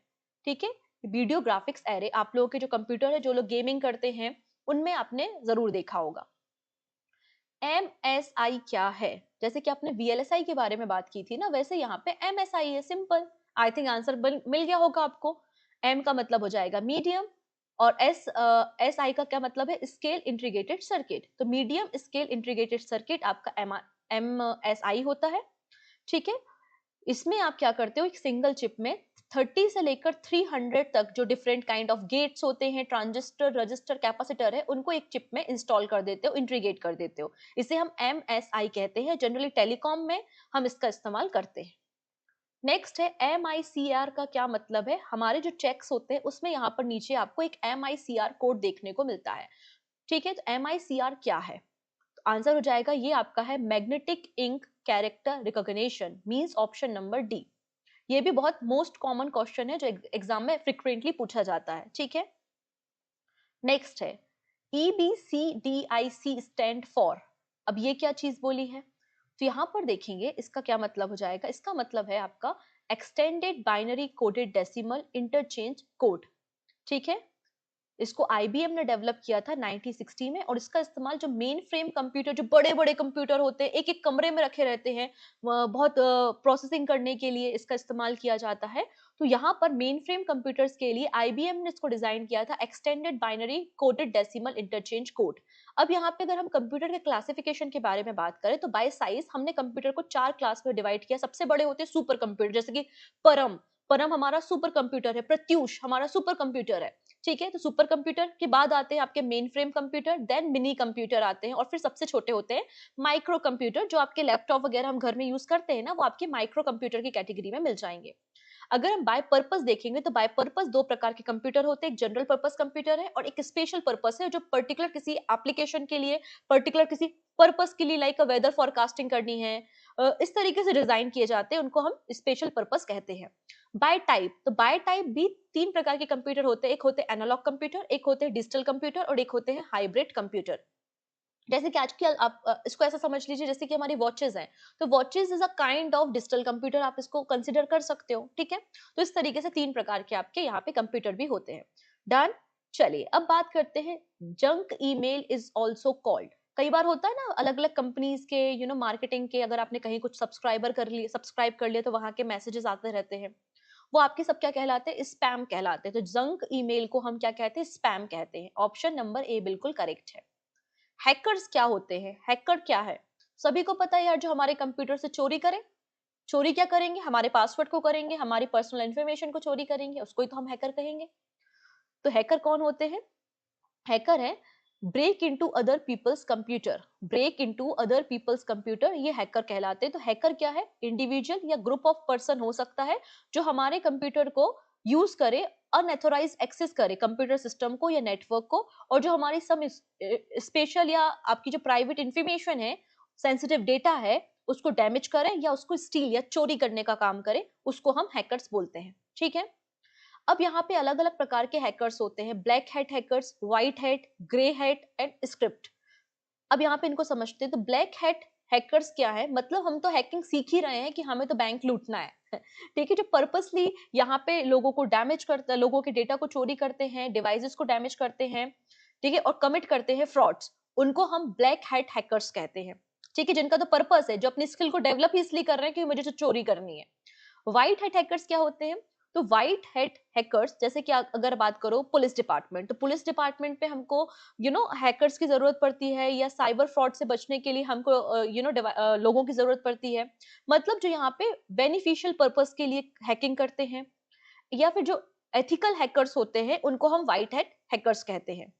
ठीक है, वीडियो ग्राफिक्स एरे आप लोगों के जो कंप्यूटर है, जो लोग गेमिंग करते हैं, उनमें आपने जरूर देखा होगा। MSI क्या है? जैसे कि आपने VLSI के बारे में बात की थी ना, वैसे यहाँ पे MSI है, सिंपल। आई थिंक आंसर मिल गया होगा आपको। M का मतलब हो जाएगा मीडियम, और SI का क्या मतलब है? Scale integrated circuit. तो मीडियम स्केल इंटीग्रेटेड सर्किट आपका MSI होता है, ठीक है। इसमें आप क्या करते हो, एक सिंगल चिप में 30 से लेकर 300 तक जो डिफरेंट काइंड ऑफ गेट्स होते हैं, ट्रांजिस्टर, रजिस्टर, कैपेसिटर है, उनको एक चिप में इंस्टॉल कर देते हो, इंटीग्रेट कर देते हो। इसे हम MSI कहते हैं। जनरली टेलीकॉम में हम इसका इस्तेमाल करते हैं। नेक्स्ट है MICR का क्या मतलब है? हमारे जो चेक्स होते हैं उसमें यहाँ पर नीचे आपको एक MICR कोड देखने को मिलता है, ठीक है। तो MICR क्या है? आंसर हो जाएगा ये आपका है magnetic ink character recognition, means option number D. ये भी बहुत मोस्ट कॉमन क्वेश्चन है जो एग्जाम में फ्रिक्वेंटली पूछा जाता है, ठीक है। नेक्स्ट है EBCDIC स्टैंड फॉर। अब ये क्या चीज बोली है? तो यहां पर देखेंगे इसका क्या मतलब हो जाएगा। इसका मतलब है आपका extended binary coded decimal interchange code, ठीक है। इसको IBM ने डेवलप किया था 1960 में, और इसका इस्तेमाल जो मेन फ्रेम कंप्यूटर, जो बड़े बड़े कंप्यूटर होते हैं, एक एक कमरे में रखे रहते हैं, बहुत प्रोसेसिंग करने के लिए इसका इस्तेमाल किया जाता है। तो यहाँ पर मेन फ्रेम कंप्यूटर्स के लिए IBM ने इसको डिजाइन किया था, extended binary coded decimal interchange code. अब यहाँ पे अगर हम कंप्यूटर के क्लासिफिकेशन के बारे में बात करें तो बाय साइज हमने कंप्यूटर को 4 क्लास में डिवाइड किया। सबसे बड़े होते हैं सुपर कंप्यूटर, जैसे कि परम परम हमारा सुपर कंप्यूटर है, प्रत्यूष हमारा सुपर कंप्यूटर है, ठीक है। तो सुपर कंप्यूटर के बाद आते हैं आपके mainframe computer, then mini computer आते हैं, और फिर सबसे छोटे होते हैं माइक्रो कंप्यूटर। जो आपके लैपटॉप वगैरह हम घर में यूज करते हैं ना, वो आपके माइक्रो कंप्यूटर की कैटेगरी में मिल जाएंगे। अगर हम बाय पर्पस देखेंगे तो बाय पर्पस 2 प्रकार के कंप्यूटर होते हैं, एक जनरल पर्पस कंप्यूटर है और एक स्पेशल पर्पस है, जो पर्टिकुलर किसी एप्लीकेशन के लिए, पर्टिकुलर किसी पर्पस के लिए, लाइक वेदर फोरकास्टिंग करनी है, इस तरीके से डिजाइन किए जाते हैं, उनको हम स्पेशल पर्पस कहते हैं। बाय टाइप, तो बाय टाइप भी 3 प्रकार के कंप्यूटर होते हैं, एक होते हैं एनालॉग कंप्यूटर, एक होते हैं डिजिटल कंप्यूटर, और एक होते हैं हाइब्रिड कंप्यूटर। जैसे कि आजकल आप इसको ऐसा समझ लीजिए जैसे कि हमारी वॉचेज हैं, तो watches is a kind of digital computer, आप इसको कंसिडर कर सकते हो, ठीक है। तो इस तरीके से 3 प्रकार के आपके यहाँ पे कंप्यूटर भी होते हैं। डन। चलिए अब बात करते हैं, junk email is also called. कई बार होता है ना, अलग अलग कंपनीज के मार्केटिंग के, अगर आपने कहीं कुछ सब्सक्राइब कर लिया तो वहां के मैसेजेस आते रहते हैं, वो आपके सब क्या कहलाते हैं? स्पैम कहलाते हैं। तो जंक ईमेल को हम क्या कहते हैं? स्पैम कहते हैं। ऑप्शन नंबर ए बिल्कुल करेक्ट है। हैकर्स क्या होते हैं? हैकर क्या है? सभी को पता है यार, जो हमारे कंप्यूटर से चोरी करे। चोरी क्या करेंगे? हमारे पासवर्ड को करेंगे, हमारी पर्सनल इंफॉर्मेशन को चोरी करेंगे, उसको ही तो हम हैकर कहेंगे। तो हैकर कौन होते हैं? हैकर है break into other people's computer. Break into other people's computer, ये हैकर कहलाते हैं। तो हैकर क्या है? इंडिविजुअल या ग्रुप ऑफ पर्सन हो सकता है जो हमारे कंप्यूटर को यूज करे, अनएथोराइज एक्सेस करे कंप्यूटर सिस्टम को या नेटवर्क को, और जो हमारी सम स्पेशल या आपकी जो प्राइवेट इंफॉर्मेशन है, सेंसिटिव डेटा है, उसको डैमेज करे या उसको स्टील या चोरी करने का काम करे, उसको हम हैकर्स बोलते हैं, ठीक है। अब यहाँ पे अलग अलग प्रकार के हैकर्स होते हैं, black hat hackers, white hat, grey hat and script. अब यहाँ पे इनको समझते हैं। तो ब्लैक हैट हैकर्स क्या है? मतलब हम तो हैकिंग सीख ही रहे हैं कि हमें तो बैंक लूटना है ठीक है। जो पर्पसली यहाँ पे लोगों को डैमेज करते हैं, लोगों के डेटा को चोरी करते हैं, डिवाइसेस को डैमेज करते हैं, ठीक है, और कमिट करते हैं फ्रॉड्स, उनको हम ब्लैक हैट हैकर्स कहते हैं, ठीक है। जिनका तो पर्पस है, जो अपनी स्किल को डेवलप ही इसलिए कर रहे हैं कि मुझे तो चोरी करनी है। व्हाइट हैट हैकर्स क्या होते हैं? तो व्हाइट हैट हैकर्स, जैसे कि अगर बात करो पुलिस डिपार्टमेंट, तो पुलिस डिपार्टमेंट पे हमको हैकर्स की जरूरत पड़ती है, या साइबर फ्रॉड से बचने के लिए हमको लोगों की जरूरत पड़ती है। मतलब जो यहाँ पे बेनिफिशियल पर्पस के लिए हैकिंग करते हैं, या फिर जो एथिकल हैकर्स होते हैं, उनको हम व्हाइट हैट हैकर्स कहते हैं।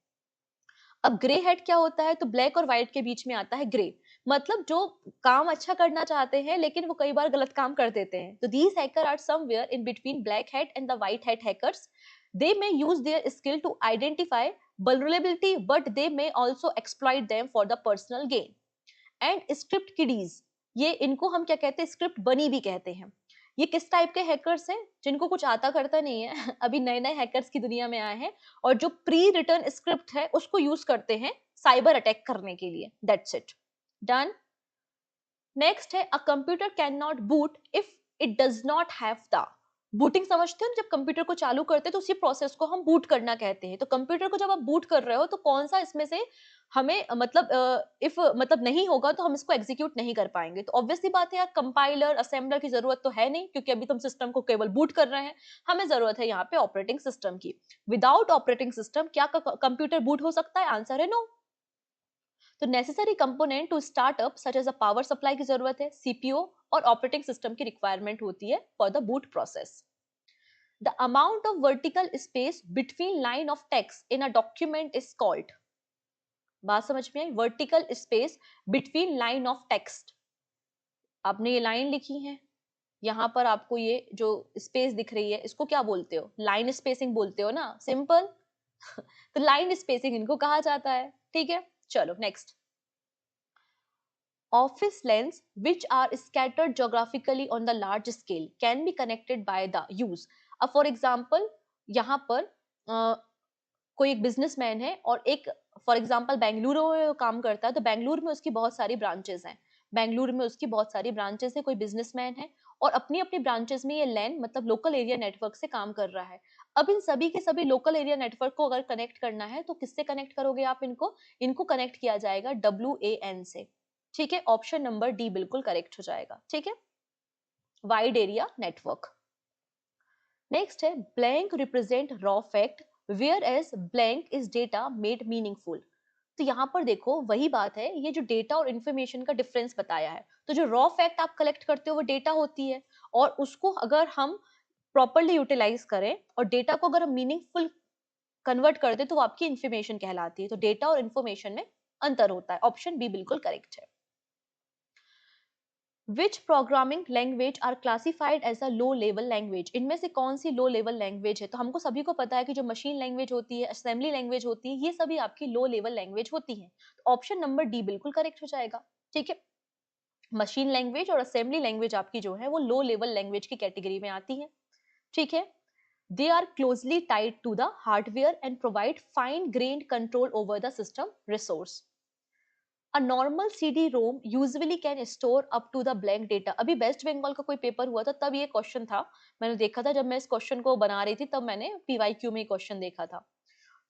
अब ग्रे हेड क्या होता है? तो ब्लैक और व्हाइट के बीच में आता है ग्रे। मतलब जो काम अच्छा करना चाहते हैं लेकिन वो कई बार गलत काम कर देते हैं। तो these hacker are somewhere in between black head and the white head hackers. They may use their skill to identify vulnerability, but they may also exploit them for the personal gain. And script kiddies, ये इनको हम क्या कहते हैं? Script बनी भी कहते हैं। ये किस टाइप के हैकर्स हैं? जिनको कुछ आता करता नहीं है अभी नए नए हैकर्स की दुनिया में आए हैं, और जो प्री रिटर्न स्क्रिप्ट है उसको यूज करते हैं साइबर अटैक करने के लिए। That's it. डन। नेक्स्ट है, a computer can not boot if it does not have the. Booting समझते हो ना, जब कंप्यूटर को चालू करते हैं तो उसी प्रोसेस को हम बूट करना कहते हैं। तो कंप्यूटर को जब आप बूट कर रहे हो तो कौन-सा इसमें से हमें मतलब इफ मतलब नहीं होगा तो हम इसको एग्ज़ीक्यूट नहीं कर पाएँगे। तो ऑब्वियस सी बात है यार, कंपाइलर, असेंबलर की ज़रूरत तो है नहीं, क्योंकि अभी तो हम सिस्टम को केवल बूट कर रहे हैं। हमें ज़रूरत है यहाँ पे ऑपरेटिंग सिस्टम की। विदाउट ऑपरेटिंग सिस्टम क्या क कंप्यूटर बूट हो सकता है? आंसर है नो। तो necessary component to start up such as a power supply की ज़रूरत है, सीपीयू और ऑपरेटिंग सिस्टम की रिक्वायरमेंट होती है for the boot process. The amount of vertical space between line of text in a document is called, बात समझ में आई? Vertical space between line of text. आपने ये लाइन लिखी है, यहाँ पर आपको ये जो स्पेस दिख रही है इसको क्या बोलते हो? लाइन स्पेसिंग बोलते हो ना, सिंपल। तो लाइन स्पेसिंग इनको कहा जाता है। ठीक है, चलो next. Office lens which are scattered geographically on the large scale can be connected by the use। अब फॉर एग्जाम्पल यहाँ पर कोई एक बिजनेसमैन है और एक फॉर एग्जांपल बेंगलुरु में वो काम करता है, तो बेंगलुरु में उसकी बहुत सारी ब्रांचेस हैं। बेंगलुरु में उसकी बहुत सारी ब्रांचेस है, कोई बिजनेसमैन है और अपनी अपनी ब्रांचेस में ये लैन मतलब लोकल एरिया नेटवर्क से काम कर रहा है। अब इन सभी के सभी लोकल एरिया नेटवर्क को अगर कनेक्ट करना है तो किससे कनेक्ट करोगे आप इनको? इनको कनेक्ट किया जाएगा WAN से। ठीक है, ऑप्शन नंबर डी बिल्कुल करेक्ट हो जाएगा। ठीक है, वाइड एरिया नेटवर्क। नेक्स्ट है blank represent raw fact whereas blank is data made meaningful. तो यहाँ पर देखो वही बात है, ये जो डेटा और इन्फॉर्मेशन का डिफरेंस बताया है। तो जो रॉ फैक्ट आप कलेक्ट करते हो वो डेटा होती है, और उसको अगर हम प्रॉपरली यूटिलाइज करें और डेटा को अगर हम मीनिंगफुल कन्वर्ट कर दे तो वो आपकी इन्फॉर्मेशन कहलाती है। तो डेटा और इन्फॉर्मेशन में अंतर होता है। ऑप्शन बी बिल्कुल करेक्ट है। Which programming language are classified as a low level language? इनमें से कौन सी लो लेवल लैंग्वेज है? तो हमको सभी को पता है कि जो मशीन लैंग्वेज होती है, असेंबली लैंग्वेज होती है, ये सभी आपकी लो लेवल लैंग्वेज होती हैं। तो ऑप्शन नंबर डी बिल्कुल करेक्ट हो जाएगा। ठीक है, मशीन लैंग्वेज और असेंबली लैंग्वेज आपकी जो है वो लो लेवल लैंग्वेज की कैटेगरी में आती है। ठीक है, they are closely tied to the hardware and provide fine grained control over the system resource। A normal CD-ROM usually can store up to the blank data। अभी waste Bengal का कोई paper हुआ था तब ये क्वेश्चन था, मैंने देखा था जब मैं इस क्वेश्चन को बना रही थी, तब मैंने PYQ में क्वेश्चन देखा था।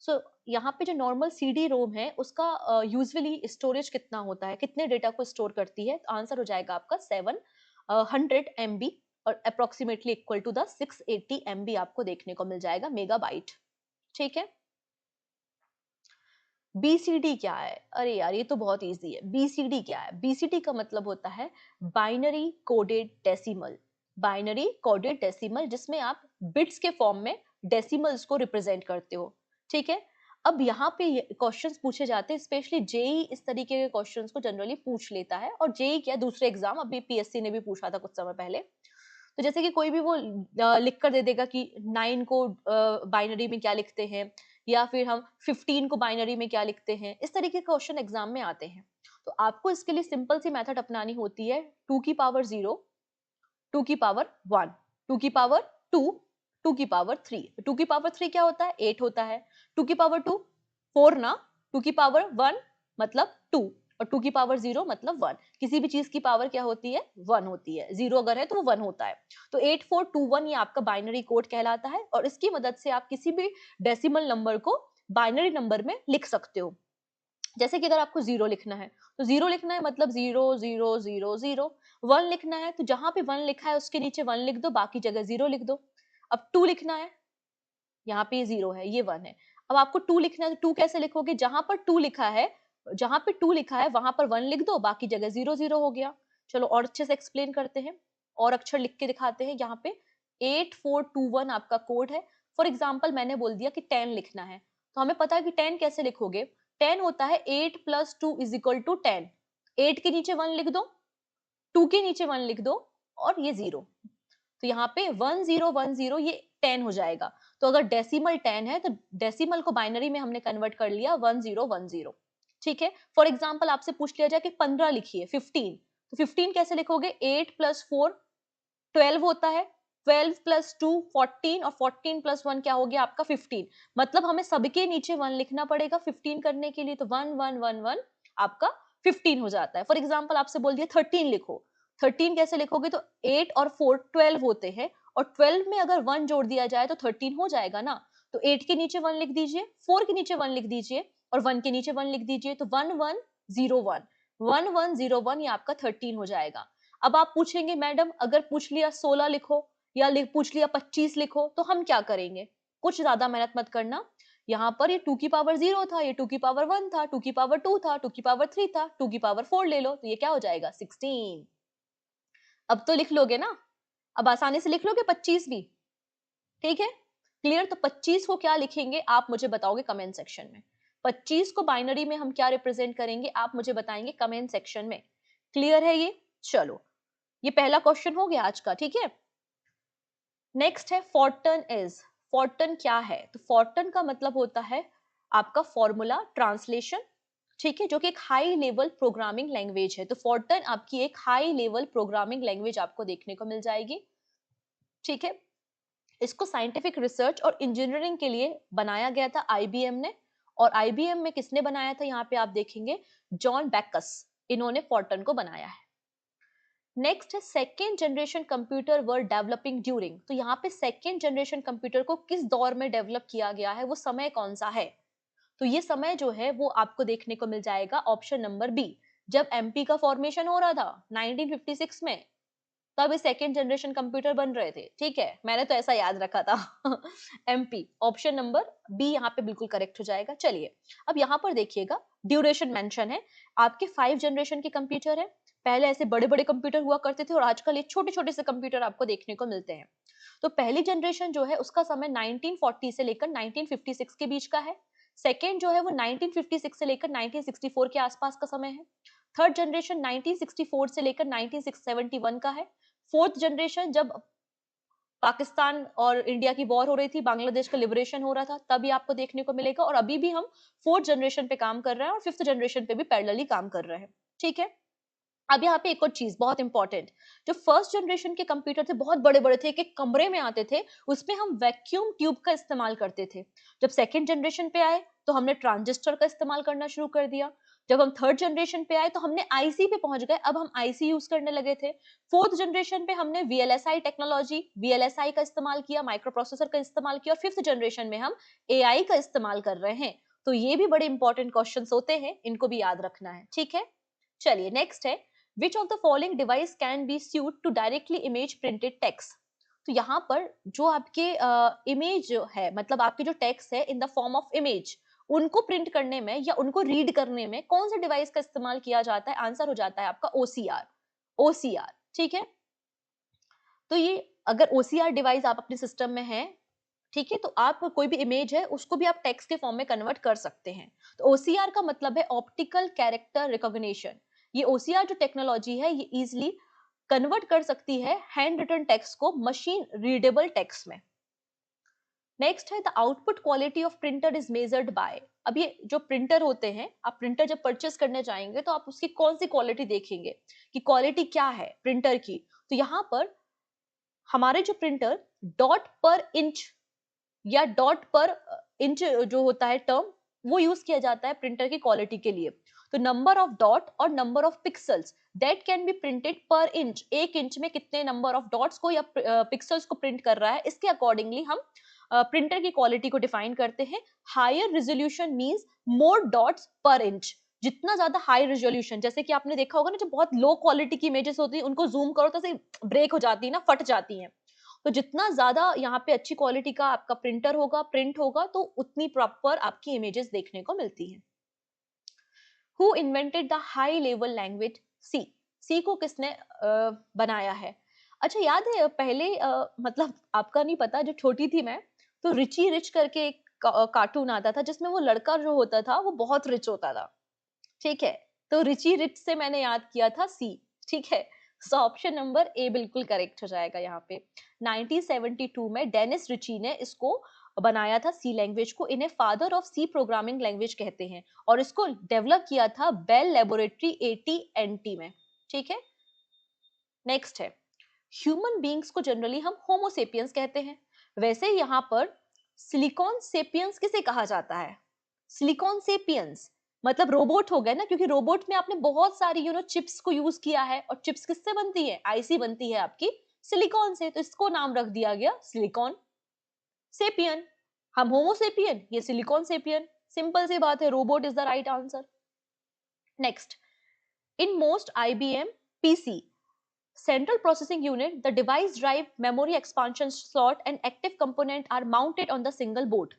सो यहाँ पे जो नॉर्मल CD-ROM है उसका यूजुअली स्टोरेज कितना होता है, कितने डेटा को स्टोर करती है? तो आंसर हो जाएगा आपका 700 MB और approximately equal to the 680 MB आपको देखने को मिल जाएगा मेगाबाइट। ठीक है, बीसीडी क्या है? अरे यार ये तो बहुत इजी है। बीसीडी क्या है? बीसीडी का मतलब होता है binary coded decimal. Binary coded decimal जिसमें आप बिट्स के फॉर्म में डेसिमल्स को रिप्रेजेंट करते हो। ठीक है, अब यहाँ पे क्वेश्चंस पूछे जाते हैं, स्पेशली जेई इस तरीके के क्वेश्चंस को जनरली पूछ लेता है। और जेई क्या, दूसरे एग्जाम अभी पीएससी ने भी पूछा था कुछ समय पहले। तो जैसे कि कोई भी वो लिख कर दे देगा कि 9 को बाइनरी में क्या लिखते हैं, या फिर हम 15 को बाइनरी में क्या लिखते हैं, इस तरीके के क्वेश्चन एग्जाम में आते हैं। तो आपको इसके लिए सिंपल सी मेथड अपनानी होती है, 2 की पावर 0, 2 की पावर 1, 2 की पावर 2, 2 की पावर 3। 2 की पावर 3 क्या होता है? 8 होता है। 2 की पावर 2 4 ना, 2 की पावर 1 मतलब 2 और 2 की पावर 0 मतलब 1। किसी भी चीज की पावर क्या होती है? 1 होती है। 0 अगर है तो वो 1 होता है। तो 8421 ये आपका बाइनरी कोड कहलाता है, और इसकी मदद से आप किसी भी डेसिमल नंबर को बाइनरी नंबर में लिख सकते हो। जैसे कि अगर आपको 0 लिखना है तो 0 लिखना है मतलब 0 0 0 0। 1 लिखना है तो जहां पे 1 लिखा है उसके नीचे 1 लिख दो, बाकी जगह 0 लिख दो। अब 2 लिखना है, यहाँ पे 0 है, ये 1 है। अब आपको 2 लिखना है तो 2 कैसे लिखोगे? जहां पर 2 लिखा है, जहां पे 2 लिखा है वहां पर 1 लिख दो, बाकी जगह 0 0 हो गया। चलो और अच्छे से एक्सप्लेन करते हैं और अक्षर लिख के दिखाते हैं। यहाँ पे 8421 आपका कोड है। फॉर एग्जाम्पल मैंने बोल दिया कि 10 लिखना है, तो हमें पता है कि 10 कैसे लिखोगे। 10 होता है 8 + 2 = 10। 8 के नीचे 1 लिख दो, 2 के नीचे 1 लिख दो और ये 0। तो यहाँ पे 1010 ये 10 हो जाएगा। तो अगर डेसिमल 10 है तो डेसिमल को बाइनरी में हमने कन्वर्ट कर लिया 1010। ठीक है, फॉर एग्जाम्पल आपसे पूछ लिया जाए कि 15 लिखिए, 15, तो 15 कैसे लिखोगे? 8 + 4 12 होता है, 12 + 2 14 और 14 + 1 क्या हो गया आपका 15। मतलब हमें सबके नीचे 1 लिखना पड़ेगा 15 करने के लिए। तो 1 1 1 1 आपका 15 हो जाता है। फॉर एग्जाम्पल आपसे बोल दिया 13 लिखो, 13 कैसे लिखोगे? तो 8 और 4 12 होते हैं और 12 में अगर 1 जोड़ दिया जाए तो 13 हो जाएगा ना। तो 8 के नीचे 1 लिख दीजिए, 4 के नीचे 1 लिख दीजिए और 1 के नीचे 1 लिख दीजिए, तो 1101 1101 ये आपका 13 हो जाएगा। अब आप पूछेंगे मैडम अगर पूछ लिया 16 लिखो या पूछ लिया 25 लिखो तो हम क्या करेंगे? कुछ ज्यादा मेहनत मत करना। यहाँ पर ये 2 की पावर 0 था, ये 2 की पावर 1 था, 2 की पावर 2 था, 2 की पावर 3 था, 2 की पावर 4 ले लो तो ये क्या हो जाएगा 16। अब तो लिख लोगे ना, अब आसानी से लिख लोगे 25 भी, ठीक है? क्लियर? तो 25 को क्या लिखेंगे आप मुझे बताओगे कमेंट सेक्शन में। 25 को बाइनरी में हम क्या रिप्रेजेंट करेंगे आप मुझे बताएंगे कमेंट सेक्शन में। क्लियर है ये? चलो, ये पहला क्वेश्चन हो गया आज का, ठीक है? नेक्स्ट है फॉर्टन इज। फॉर्टन क्या है? तो फॉर्टन का मतलब होता है आपका फॉर्मूला ट्रांसलेशन, ठीक है, जो कि एक हाई लेवल प्रोग्रामिंग लैंग्वेज है। तो फॉर्टन आपकी एक हाई लेवल प्रोग्रामिंग लैंग्वेज आपको देखने को मिल जाएगी, ठीक है। इसको साइंटिफिक रिसर्च और इंजीनियरिंग के लिए बनाया गया था आईबीएम ने, और आईबीएम में किसने बनाया था यहाँ पे आप देखेंगे, जॉन बैकस, इन्होंने फॉर्टन को बनाया है। नेक्स्ट है सेकेंड जनरेशन कंप्यूटर वर डेवलपिंग ड्यूरिंग। तो यहाँ पे सेकेंड जनरेशन कंप्यूटर को किस दौर में डेवलप किया गया है, वो समय कौन सा है? तो ये समय जो है वो आपको देखने को मिल जाएगा ऑप्शन नंबर बी, जब एमपी का फॉर्मेशन हो रहा था 1956 में, तब ये सेकेंड जनरेशन कंप्यूटर बन रहे थे, ठीक है, मैंने तो ऐसा याद रखा था। एमपी, ऑप्शन नंबर बी यहाँ पे बिल्कुल करेक्ट हो जाएगा। चलिए अब यहाँ पर देखिएगा ड्यूरेशन मेंशन है, आपके 5 जनरेशन के कंप्यूटर है। पहले ऐसे बड़े बड़े कंप्यूटर हुआ करते थे और आजकल ये छोटे छोटे से कंप्यूटर आपको देखने को मिलते हैं। तो पहली जनरेशन जो है उसका समय 1940 से लेकर 1956 के बीच का है। सेकेंड जो है वो 1956 से लेकर 1964 के आसपास का समय है। थर्ड जनरेशन 1964 से लेकर 1971 का है। फोर्थ जनरेशन जब पाकिस्तान और इंडिया की वॉर हो रही थी, बांग्लादेश का लिबरेशन हो रहा था, तभी आपको देखने को मिलेगा। और अभी भी हम फोर्थ जनरेशन पे काम कर रहे हैं और फिफ्थ जनरेशन पे भी पैरेलली काम कर रहे हैं, ठीक है। अब यहाँ पे एक और चीज बहुत इंपॉर्टेंट, जो फर्स्ट जनरेशन के कंप्यूटर थे बहुत बड़े बड़े थे, एक एक कमरे में आते थे, उसमें हम वैक्यूम ट्यूब का इस्तेमाल करते थे। जब सेकेंड जनरेशन पे आए तो हमने ट्रांजिस्टर का इस्तेमाल करना शुरू कर दिया। जब हम थर्ड जनरेशन पे आए तो हमने आईसी पे पहुंच गए, अब हम आईसी यूज करने लगे थे। फोर्थ जनरेशन पे हमने वीएलएसआई टेक्नोलॉजी, वीएलएसआई का इस्तेमाल किया, माइक्रो प्रोसेसर का इस्तेमाल किया, और फिफ्थ जनरेशन में हम एआई का इस्तेमाल कर रहे हैं। तो ये भी बड़े इंपॉर्टेंट क्वेश्चन होते हैं, इनको भी याद रखना है, ठीक है। चलिए नेक्स्ट है, which of the following device can be sued to directly image printed text। तो यहाँ पर जो आपके इमेज है, मतलब आपके जो टेक्स्ट है इन द फॉर्म ऑफ इमेज, उनको प्रिंट करने में या उनको रीड करने में कौन से डिवाइस का इस्तेमाल किया जाता है? आंसर हो जाता है आपका ओसीआर। ओसीआर, ठीक है। तो ये अगर ओसीआर डिवाइस आप अपने सिस्टम में है, ठीक है, तो आप कोई भी इमेज है उसको भी आप टेक्स्ट के फॉर्म में कन्वर्ट कर सकते हैं। तो ओसीआर का मतलब है ऑप्टिकल कैरेक्टर रिकॉग्निशन। ये ओसीआर जो टेक्नोलॉजी है ये इजिली कन्वर्ट कर सकती है हैंड रिटन टेक्स्ट को मशीन रीडेबल टेक्स्ट में। नेक्स्ट है the output quality of printer is measured by. अब ये जो प्रिंटर होते हैं, आप प्रिंटर जब परचेस करने जाएंगे तो आप उसकी कौन सी क्वालिटी देखेंगे कि क्वालिटी क्या है प्रिंटर की। तो यहाँ पर हमारे जो प्रिंटर डॉट पर इंच या डॉट पर इंच जो होता है टर्म, वो यूज किया जाता है प्रिंटर की क्वालिटी के लिए। तो नंबर ऑफ डॉट और number of pixels that can be printed पर इंच, एक इंच में कितने नंबर ऑफ डॉट्स को या पिक्सल्स को प्रिंट कर रहा है, इसके अकॉर्डिंगली हम प्रिंटर की क्वालिटी को डिफाइन करते हैं। Higher resolution means more dots per inch. जितना ज्यादा हाई रेजोल्यूशन, जैसे कि आपने देखा होगा ना, जो बहुत लो क्वालिटी की इमेजेस होती है उनको जूम करो तो ब्रेक हो जाती है ना, फट जाती है। तो जितना ज्यादा यहाँ पे अच्छी क्वालिटी का आपका प्रिंटर होगा, प्रिंट होगा, तो उतनी प्रॉपर आपकी इमेजेस देखने को मिलती हैं। Who invented the high level language C. C को किसने बनाया है? अच्छा याद है पहले मतलब आपका नहीं पता, जब छोटी थी मैं तो रिची रिच करके एक कार्टून आता था जिसमें वो लड़का जो होता था वो बहुत रिच होता था, ठीक है। तो रिची रिच से मैंने याद किया था सी, ठीक है। सो ऑप्शन नंबर ए बिल्कुल करेक्ट हो जाएगा यहाँ पे। 1972 में डेनिस रिची ने इसको बनाया था सी लैंग्वेज को। इन्हें father of C programming language कहते हैं और इसको डेवलप किया था बेल लेबोरेटरी AT&T में, ठीक है। नेक्स्ट है, ह्यूमन बींग्स को जनरली हम होमोसेपियंस कहते हैं। वैसे यहाँ पर सिलिकॉन सेपियंस किसे कहा जाता है? सिलिकॉन सेपियंस मतलब रोबोट हो गए ना, क्योंकि रोबोट में आपने बहुत सारी चिप्स को यूज किया है, और चिप्स किससे बनती है? आईसी बनती है आपकी सिलिकॉन से, तो इसको नाम रख दिया गया सिलिकॉन। सेपियन, हम होमोसेपियन, ये सिलिकॉन सेपियन। सिंपल सी बात है, robot is the right answer. Next, in most IBM PC central processing unit, the device drive, memory expansion slot and active component are mounted on the single board.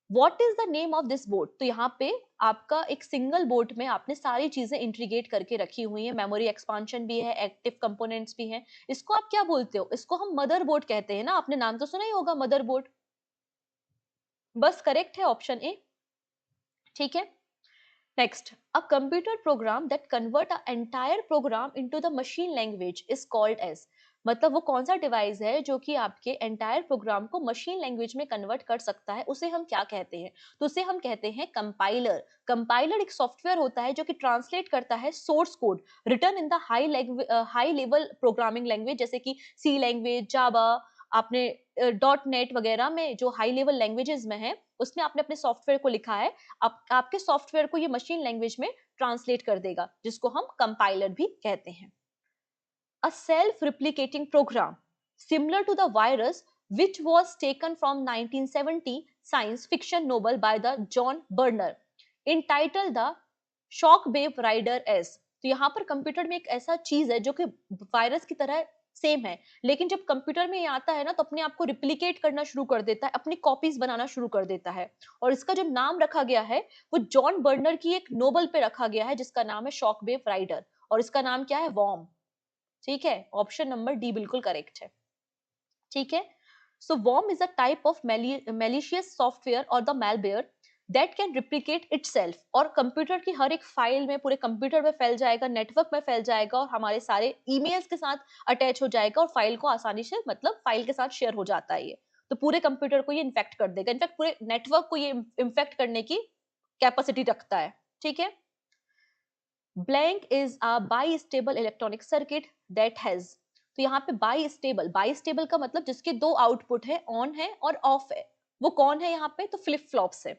What is the name of this board? तो यहाँ पे आपका एक single board में आपने सारी चीजें integrate करके रखी हुई है, मेमोरी एक्सपांशन भी है, एक्टिव कंपोनेंट्स भी हैं। इसको आप क्या बोलते हो? इसको हम मदरबोर्ड कहते हैं ना, आपने नाम तो सुना ही होगा मदरबोर्ड। बस करेक्ट है ऑप्शन ए। ठीक है, next, a computer program that convert an entire program into the machine language is called as, मतलब वो कौन सा डिवाइस है जो कि आपके एंटायर प्रोग्राम को मशीन लैंग्वेज में कन्वर्ट कर सकता है, उसे हम क्या कहते हैं? तो उसे हम कहते हैं कंपाइलर। कंपाइलर एक सॉफ्टवेयर होता है जो कि ट्रांसलेट करता है source code return in the high level programming language, जैसे कि सी लैंग्वेज, जावा, आपने डॉट नेट वगैरह में जो हाई लेवल लैंग्वेजेस में है, उसमें आपने अपने सॉफ्टवेयर को लिखा है, आपके सॉफ्टवेयर को ये मशीन लैंग्वेज में ट्रांसलेट कर देगा, जिसको हम कंपाइलर भी कहते हैं। A self-replicating program similar to the virus, which was taken from 1970 science fiction novel by the John Berner, entitled the Shockwave Rider S। तो यहाँ पर कंप्यूटर में एक ऐसा चीज है जो कि वायरस की तरह सेम है, लेकिन जब कंप्यूटर में ये आता है ना, तो अपने आप को रिप्लिकेट करना शुरू कर देता है, अपनी कॉपीज बनाना शुरू कर देता है। और इसका जो नाम रखा गया है वो जॉन बर्नर की एक नोबल पे रखा गया है, जिसका नाम है शॉकवेव राइडर, और इसका नाम क्या है? वॉर्म। ठीक है, ऑप्शन नंबर डी बिल्कुल करेक्ट है। ठीक है, so worm is a type of malicious software और the malware that can replicate itself, और कंप्यूटर की हर एक फाइल में, पूरे कंप्यूटर में फैल जाएगा, नेटवर्क में फैल जाएगा, और हमारे सारे ईमेल्स के साथ अटैच हो जाएगा, और फाइल को आसानी से, मतलब फाइल के साथ शेयर हो जाता है ये। तो पूरे कंप्यूटर को ये इन्फेक्ट कर देगा, इनफैक्ट पूरे नेटवर्क को ये इन्फेक्ट करने की कैपेसिटी रखता है। ठीक है, blank is a by stable electronic circuit that has, तो यहाँ पे बाई स्टेबल का मतलब जिसके दो आउटपुट है, ऑन है और ऑफ है। वो कौन है यहाँ पे? तो फ्लिप फ्लॉप्स है।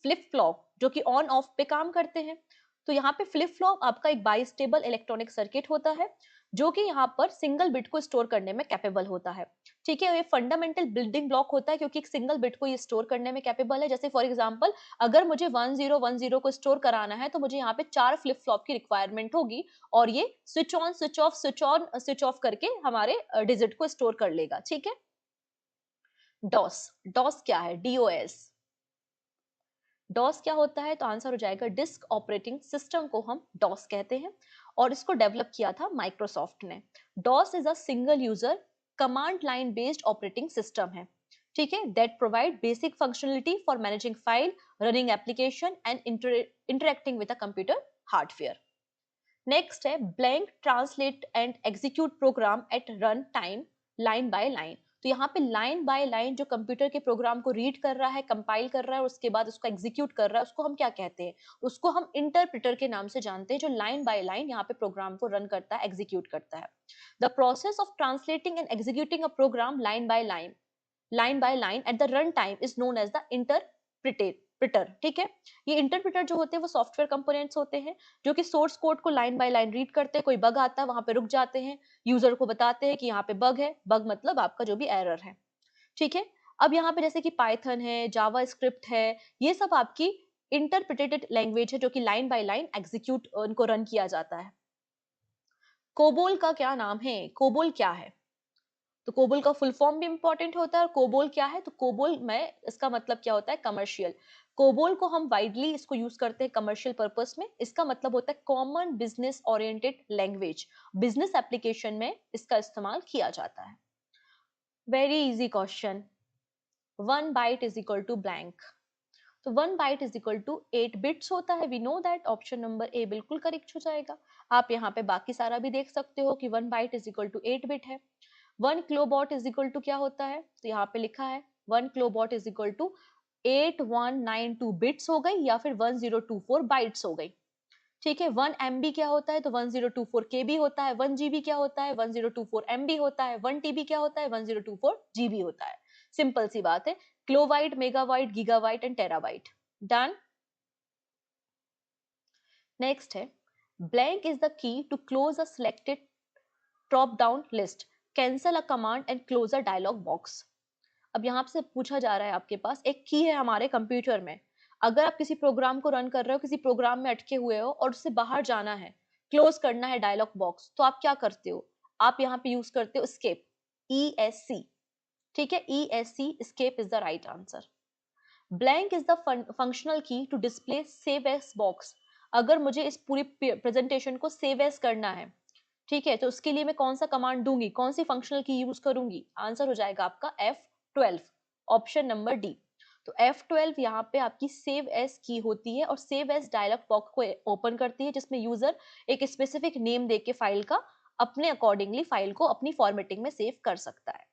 फ्लिप फ्लॉप जो कि ऑन ऑफ पे काम करते हैं। तो यहाँ पे फ्लिप फ्लॉप आपका एक बाई स्टेबल इलेक्ट्रॉनिक सर्किट होता है, जो कि यहाँ पर सिंगल बिट को स्टोर करने में कैपेबल होता है। ठीक है, ये फंडामेंटल बिल्डिंग ब्लॉक होता है, क्योंकि एक सिंगल बिट को ये स्टोर करने में कैपेबल है। जैसे फॉर एग्जांपल, अगर मुझे 1010 को स्टोर कराना है, तो मुझे यहाँ पे 4 फ्लिप फ्लॉप की रिक्वायरमेंट होगी, और ये switch on switch off switch on switch off करके हमारे डिजिट को स्टोर कर लेगा। ठीक है, डॉस, डॉस क्या है? डीओएस, डॉस क्या होता है? तो आंसर हो जाएगा डिस्क ऑपरेटिंग सिस्टम को हम डॉस कहते हैं, और इसको डेवलप किया था माइक्रोसॉफ्ट ने। DOS is a single user command line based operating system है। ठीक है, that provide basic functionality for managing file, running application and interacting with a computer hardware. Next है blank translate and execute program at run time line by line. तो यहाँ पे line by line जो computer के program को read कर रहा है, कंपाइल कर रहा है, उसके बाद उसको एग्जीक्यूट कर रहा है, उसको हम क्या कहते हैं? उसको हम इंटरप्रेटर के नाम से जानते हैं, जो लाइन बाय लाइन यहाँ पे प्रोग्राम को रन करता है, एग्जीक्यूट करता है। The process of translating and executing a program line by line at the run time is known as the interpreter. ठीक है, ये इंटरप्रेटर जो होते हैं वो सॉफ्टवेयर कंपोनेंट्स होते हैं, जो कि सोर्स कोड को लाइन बाय लाइन रीड करते हैं। कोई बग आता है, वहां पे रुक जाते हैं, यूजर को बताते हैं कि यहाँ पे बग है, बग मतलब आपका जो भी एरर है। ठीक है, अब यहाँ पे जैसे कि पाइथन है, जावा स्क्रिप्ट है, ये सब आपकी इंटरप्रेटेड लैंग्वेज है, जो कि लाइन बाय लाइन एग्जीक्यूट उनको रन किया जाता है। कोबोल का क्या नाम है? कोबोल क्या है? तो कोबोल का फुल फॉर्म भी इंपॉर्टेंट होता है, और कोबोल क्या है? तो कोबोल में इसका मतलब क्या होता है? कमर्शियल। कोबोल को हम वाइडली इसको यूज करते हैं कमर्शियल पर्पस में। इसका मतलब होता है common business oriented language. Business application में इसका इस्तेमाल किया जाता है। Very easy question, 1 byte is equal to blank. तो 1 byte is equal to 8 bits होता है। We know that, option number A बिल्कुल करेक्ट हो जाएगा। आप यहाँ पे बाकी सारा भी देख सकते हो कि 1 byte is equal to 8 bit है। 1 किलोबॉट इज इक्वल टू क्या होता है? तो यहाँ पे लिखा है 1 किलोबॉट इज इक्वल टू 8192 बिट्स हो गई, या फिर 1024 बाइट्स हो गई। ठीक है, 1 MB क्या होता है? तो 1024 KB होता है। 1 GB क्या होता है? 1024 MB होता है। 1 TB क्या होता है? 1024 GB होता है। सिंपल सी बात है। Kilobyte, megabyte, gigabyte and terabyte. Done. Next है blank is the key to close a selected drop down list. Cancel a command and close a dialog box. अब यहाँ से पूछा जा रहा है, आपके पास एक की है हमारे कंप्यूटर में, अगर आप किसी प्रोग्राम को रन कर रहे हो, किसी प्रोग्राम में अटके हुए हो और उससे बाहर जाना है, क्लोज करना है डायलॉग बॉक्स, तो आप क्या करते हो? आप यहाँ पे यूज करते हो escape, ESC। ठीक है, ESC, escape is the right answer. Blank is the functional key to display save as box. अगर मुझे इस पूरी प्रेजेंटेशन को सेव एस करना है, ठीक है, तो उसके लिए मैं कौन सा कमांड दूंगी, कौन सी फंक्शनल की यूज करूंगी? आंसर हो जाएगा आपका F12, ऑप्शन नंबर डी। तो F12 यहाँ पे आपकी सेव एस की होती है और सेव एस डायलॉग बॉक्स को ओपन करती है, जिसमें यूजर एक स्पेसिफिक नेम देके फाइल का अपने अकॉर्डिंगली फाइल को अपनी फॉर्मेटिंग में सेव कर सकता है।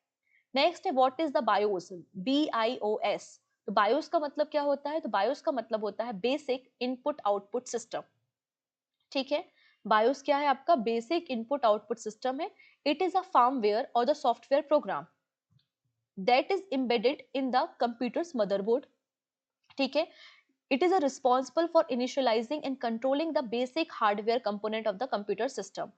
नेक्स्ट है what is the BIOS, BIOS। तो बायोस का मतलब क्या होता है? तो बायोस का मतलब होता है बेसिक इनपुट आउटपुट सिस्टम। ठीक है, बायोस क्या है? आपका बेसिक इनपुट आउटपुट सिस्टम है। इट इज अ फर्मवेयर और the software program that is embedded in the computers motherboard. ठीक है, it is a responsible for initializing and controlling the basic hardware component of the computer system।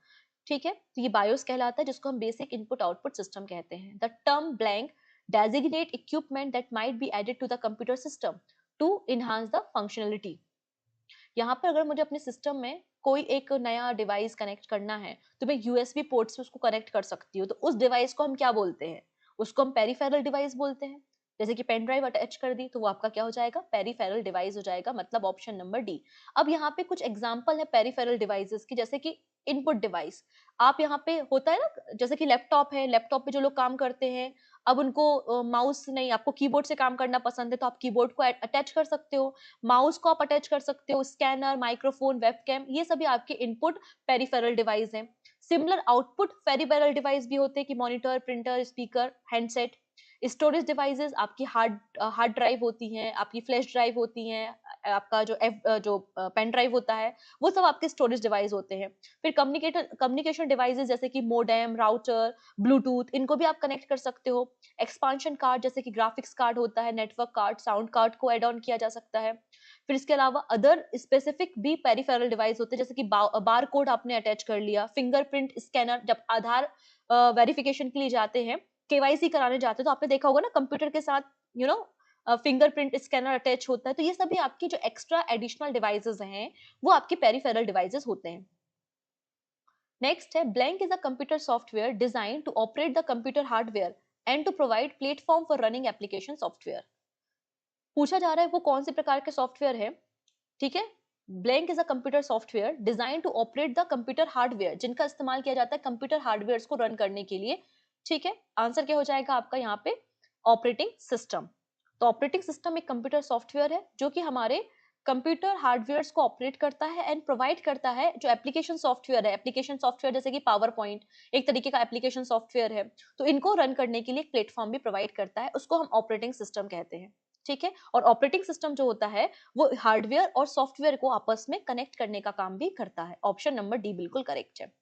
ठीक है, तो ये BIOS कहलाता है, जिसको हम बेसिक इनपुट आउटपुट सिस्टम कहते हैं। The term blank designate equipment that might be added to the computer system to enhance the functionality. यहाँ पर अगर मुझे अपने सिस्टम में कोई एक नया डिवाइस कनेक्ट करना है, तो मैं यूएसबी पोर्ट से उसको कनेक्ट कर सकती हूँ। तो उस डिवाइस को हम क्या बोलते हैं? उसको हम पेरिफेरल डिवाइस बोलते हैं। जैसे कि पेन ड्राइव अटैच कर दी, तो वो आपका क्या हो जाएगा? पेरिफेरल डिवाइस हो जाएगा, मतलब ऑप्शन नंबर डी। अब यहाँ पे कुछ एग्जांपल है पेरिफेरल डिवाइसेस की, जैसे कि इनपुट डिवाइस। आप यहाँ पे होता है ना, जैसे कि लैपटॉप है, लैपटॉप पे जो लोग काम करते हैं, अब उनको माउस नहीं, आपको कीबोर्ड से काम करना पसंद है, तो आप कीबोर्ड को अटैच कर सकते हो, माउस को आप अटैच कर सकते हो, स्कैनर, माइक्रोफोन, वेबकैम, ये सभी आपके इनपुट पेरिफेरल डिवाइस हैं। सिमिलर आउटपुट पेरिफेरल डिवाइस भी होते हैं कि monitor, printer, speaker, handset. Storage devices आपकी हार्ड ड्राइव होती हैं, आपकी फ्लैश ड्राइव होती हैं, आपका जो पेन ड्राइव होता है, वो सब आपके स्टोरेज डिवाइस होते हैं। फिर कम्युनिकेशन डिवाइसेस जैसे कि मोडेम, राउटर, ब्लूटूथ, इनको भी आप कनेक्ट कर सकते हो। एक्सपांशन कार्ड जैसे कि ग्राफिक्स कार्ड होता है, नेटवर्क कार्ड, साउंड कार्ड को एड ऑन किया जा सकता है। फिर इसके अलावा अदर स्पेसिफिक भी पेरिफेरल डिवाइस होते हैं, जैसे कि बार कोड आपने अटैच कर लिया, फिंगरप्रिंट स्कैनर, जब आधार वेरिफिकेशन के लिए जाते हैं, केवाईसी कराने जाते हैं, तो आपने देखा होगा ना कंप्यूटर के साथ फिंगरप्रिंट स्कैनर अटैच होता है। तो ये सभी आपकी जो एक्स्ट्रा एडिशनल डिवाइसेस हैं, वो आपके पेरिफेरल डिवाइसेस होते हैं। नेक्स्ट है blank is a computer software design to operate the computer hardware and to provide platform for running application software. पूछा जा रहा है वो कौन से प्रकार के सॉफ्टवेयर है। ठीक है, blank is a computer software design to operate the computer hardware, जिनका इस्तेमाल किया जाता है कंप्यूटर हार्डवेयर को रन करने के लिए। ठीक है, आंसर क्या हो जाएगा आपका यहाँ पे? Operating system. तो ऑपरेटिंग सिस्टम एक कंप्यूटर सॉफ्टवेयर है जो कि हमारे कंप्यूटर हार्डवेयर को ऑपरेट करता है एंड प्रोवाइड करता है जो एप्लीकेशन सॉफ्टवेयर है। एप्लीकेशन सॉफ्टवेयर जैसे कि पावर पॉइंट एक तरीके का एप्लीकेशन सॉफ्टवेयर है, तो इनको रन करने के लिए एक प्लेटफॉर्म भी प्रोवाइड करता है, उसको हम ऑपरेटिंग सिस्टम कहते हैं। ठीक है, और ऑपरेटिंग सिस्टम जो होता है वो हार्डवेयर और सॉफ्टवेयर को आपस में कनेक्ट करने का काम भी करता है। ऑप्शन नंबर डी बिल्कुल करेक्ट है।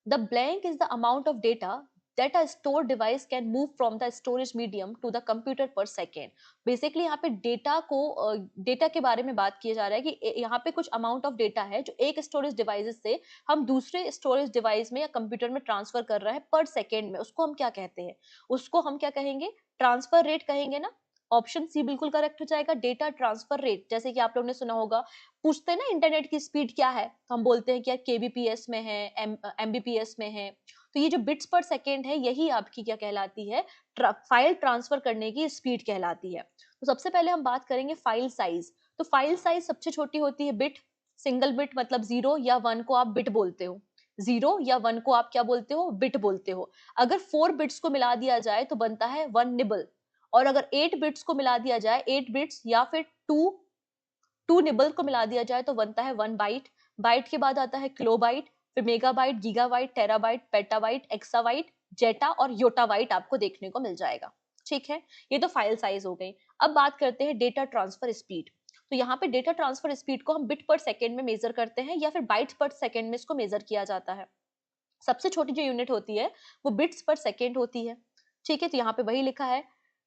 The blank is the amount of data that a stored device can move from the storage medium to the computer per second। Basically यहाँ पे डेटा के बारे में बात किया जा रहा है कि यहाँ पे कुछ अमाउंट ऑफ डेटा है जो एक स्टोरेज डिवाइस से हम दूसरे स्टोरेज डिवाइस में या कंप्यूटर में ट्रांसफर कर रहा है पर सेकेंड में, उसको हम क्या कहते हैं? उसको हम क्या कहेंगे? ट्रांसफर रेट कहेंगे ना। ऑप्शन सी बिल्कुल करेक्ट हो जाएगा, डेटा ट्रांसफर रेट। जैसे कि आप लोगों ने सुना होगा, पूछते हैं ना इंटरनेट की स्पीड क्या है, तो हम बोलते हैं कि यार केबीपीएस में है, एमबीपीएस में है। तो ये जो बिट्स पर सेकेंड है, यही आपकी क्या कहलाती है? फाइल ट्रांसफर करने की स्पीड कहलाती है। तो सबसे पहले हम बात करेंगे फाइल साइज। तो फाइल साइज सबसे छोटी होती है बिट। सिंगल बिट मतलब 0 या 1 को आप बिट बोलते हो, 0 या 1 को आप क्या बोलते हो? बिट बोलते हो। अगर 4 बिट्स को मिला दिया जाए तो बनता है 1 निबल, और अगर 8 बिट्स को मिला दिया जाए, 8 बिट्स या फिर 2 निबल को मिला दिया जाए तो बनता है 1 बाइट। बाइट के बाद आता है किलोबाइट, फिर megabyte, gigabyte, terabyte, petabyte, exabyte, zetta और योटाबाइट आपको देखने को मिल जाएगा। ठीक है, ये तो फाइल साइज हो गई। अब बात करते हैं डेटा ट्रांसफर स्पीड। तो यहाँ पे डेटा ट्रांसफर स्पीड को हम बिट पर सेकेंड में मेजर करते हैं या फिर बाइट पर सेकेंड में इसको मेजर किया जाता है। सबसे छोटी जो यूनिट होती है वो बिट्स पर सेकेंड होती है। ठीक है, तो यहाँ पे वही लिखा है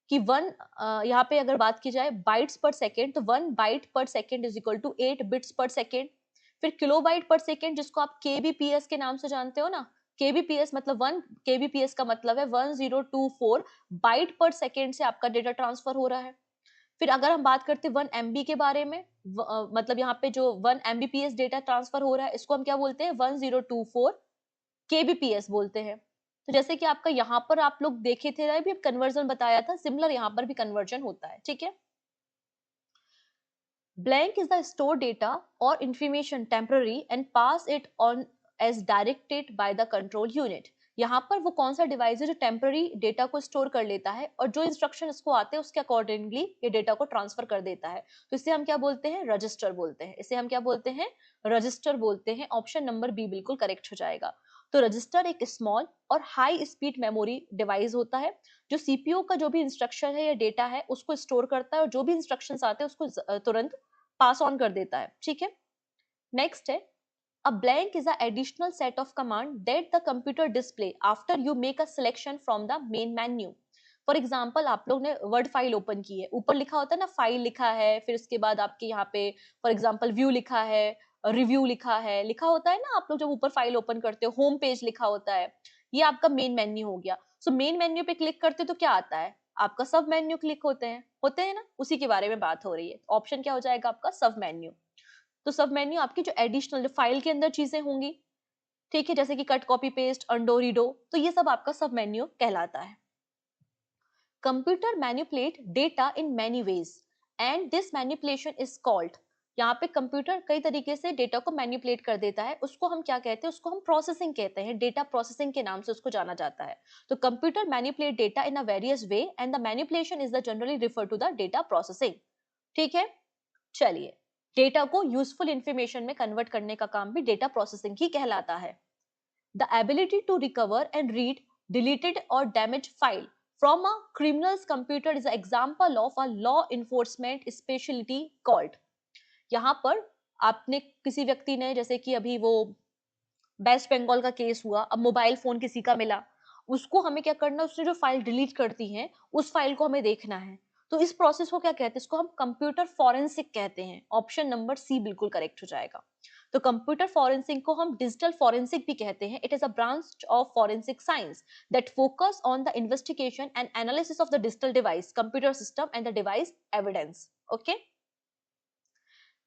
कि यहाँ पे अगर बात की जाए बाइट्स पर सेकेंड, तो 1 byte per second is equal to 8 bits per second. फिर किलोबाइट पर सेकेंड, जिसको आप केबीपीएस के नाम से जानते हो ना, kbps मतलब 1 kbps का मतलब है 1024 बाइट पर सेकेंड से आपका डेटा ट्रांसफर हो रहा है। फिर अगर हम बात करते हैं 1 MB के बारे में, मतलब यहाँ पे जो 1 Mbps डेटा ट्रांसफर हो रहा है इसको हम क्या बोलते हैं 1024 kbps बोलते हैं। तो जैसे कि आपका यहाँ पर आप लोग देखे थे अभी कन्वर्जन बताया था, सिमिलर यहाँ पर भी कन्वर्जन होता है, ठीक है। Blank is the stored data or information temporary and pass it on as directed by the control unit. यहाँ पर वो कौन सा डिवाइस है जो टेम्पररी डेटा को स्टोर कर लेता है और जो इंस्ट्रक्शन इसको आते हैं उसके अकॉर्डिंगली ये डेटा को ट्रांसफर कर देता है। तो इसे हम क्या बोलते हैं, रजिस्टर बोलते हैं। इसे हम क्या बोलते हैं, रजिस्टर बोलते हैं। ऑप्शन नंबर बी बिल्कुल करेक्ट हो जाएगा। तो रजिस्टर एक स्मॉल और हाई स्पीड मेमोरी डिवाइस होता है जो सीपीयू का जो भी इंस्ट्रक्शन है या डेटा है उसको स्टोर करता है और जो भी इंस्ट्रक्शंस आते हैं उसको तुरंत पास ऑन कर देता है, ठीक है। नेक्स्ट है, a blank is an additional set of command that the computer display after you make a selection from the main menu. For example आप लोग ने वर्ड फाइल ओपन की है, ऊपर लिखा होता है ना फाइल लिखा है, फिर उसके बाद आपके यहाँ पे फॉर एग्जाम्पल व्यू लिखा है, रिव्यू लिखा है, लिखा होता है ना, आप लोग जब ऊपर फाइल ओपन करते हो होम पेज लिखा होता है, ये आपका मेन मेन्यू हो गया। सो मेन मेन्यू पे क्लिक करते हो तो क्या आता है, आपका सब मेन्यू क्लिक होते हैं ना, उसी के बारे में बात हो रही है। ऑप्शन क्या हो जाएगा आपका, सब मेन्यू। तो सब मेन्यू आपकी जो एडिशनल जो फाइल के अंदर चीजें होंगी, ठीक है, जैसे कि कट कॉपी पेस्ट अंडो रीडो, तो ये सब आपका सब मेन्यू कहलाता है। Computer manipulate data in many ways and this manipulation is called, यहाँ पे कंप्यूटर कई तरीके से डेटा को मैनिपुलेट कर देता है, उसको हम क्या कहते हैं, उसको हम प्रोसेसिंग कहते हैं, डेटा प्रोसेसिंग के नाम से उसको जाना जाता है। तो computer manipulate data in a various way and the manipulation is the generally refer to the data processing, ठीक है। चलिए, डेटा को यूजफुल इंफॉर्मेशन में कन्वर्ट करने का काम भी डेटा प्रोसेसिंग ही कहलाता है। The ability to recover and read deleted और damage file from a criminal's computer is example of a law enforcement speciality called. यहाँ पर आपने किसी व्यक्ति ने, जैसे कि अभी वो वेस्ट बंगाल का केस हुआ, अब मोबाइल फोन किसी का मिला, उसको हमें क्या करना, उसने जो फाइल डिलीट करती है उस फाइल को हमें देखना है। तो इस प्रोसेस को क्या कहते हैं, इसको हम कंप्यूटर फॉरेंसिक कहते हैं। ऑप्शन नंबर सी बिल्कुल करेक्ट हो जाएगा। तो कंप्यूटर फॉरेंसिक को हम डिजिटल फॉरेंसिक भी कहते हैं। It is a branch of forensic science that focus on the investigation and analysis of the digital device, computer system and the device evidence. Okay,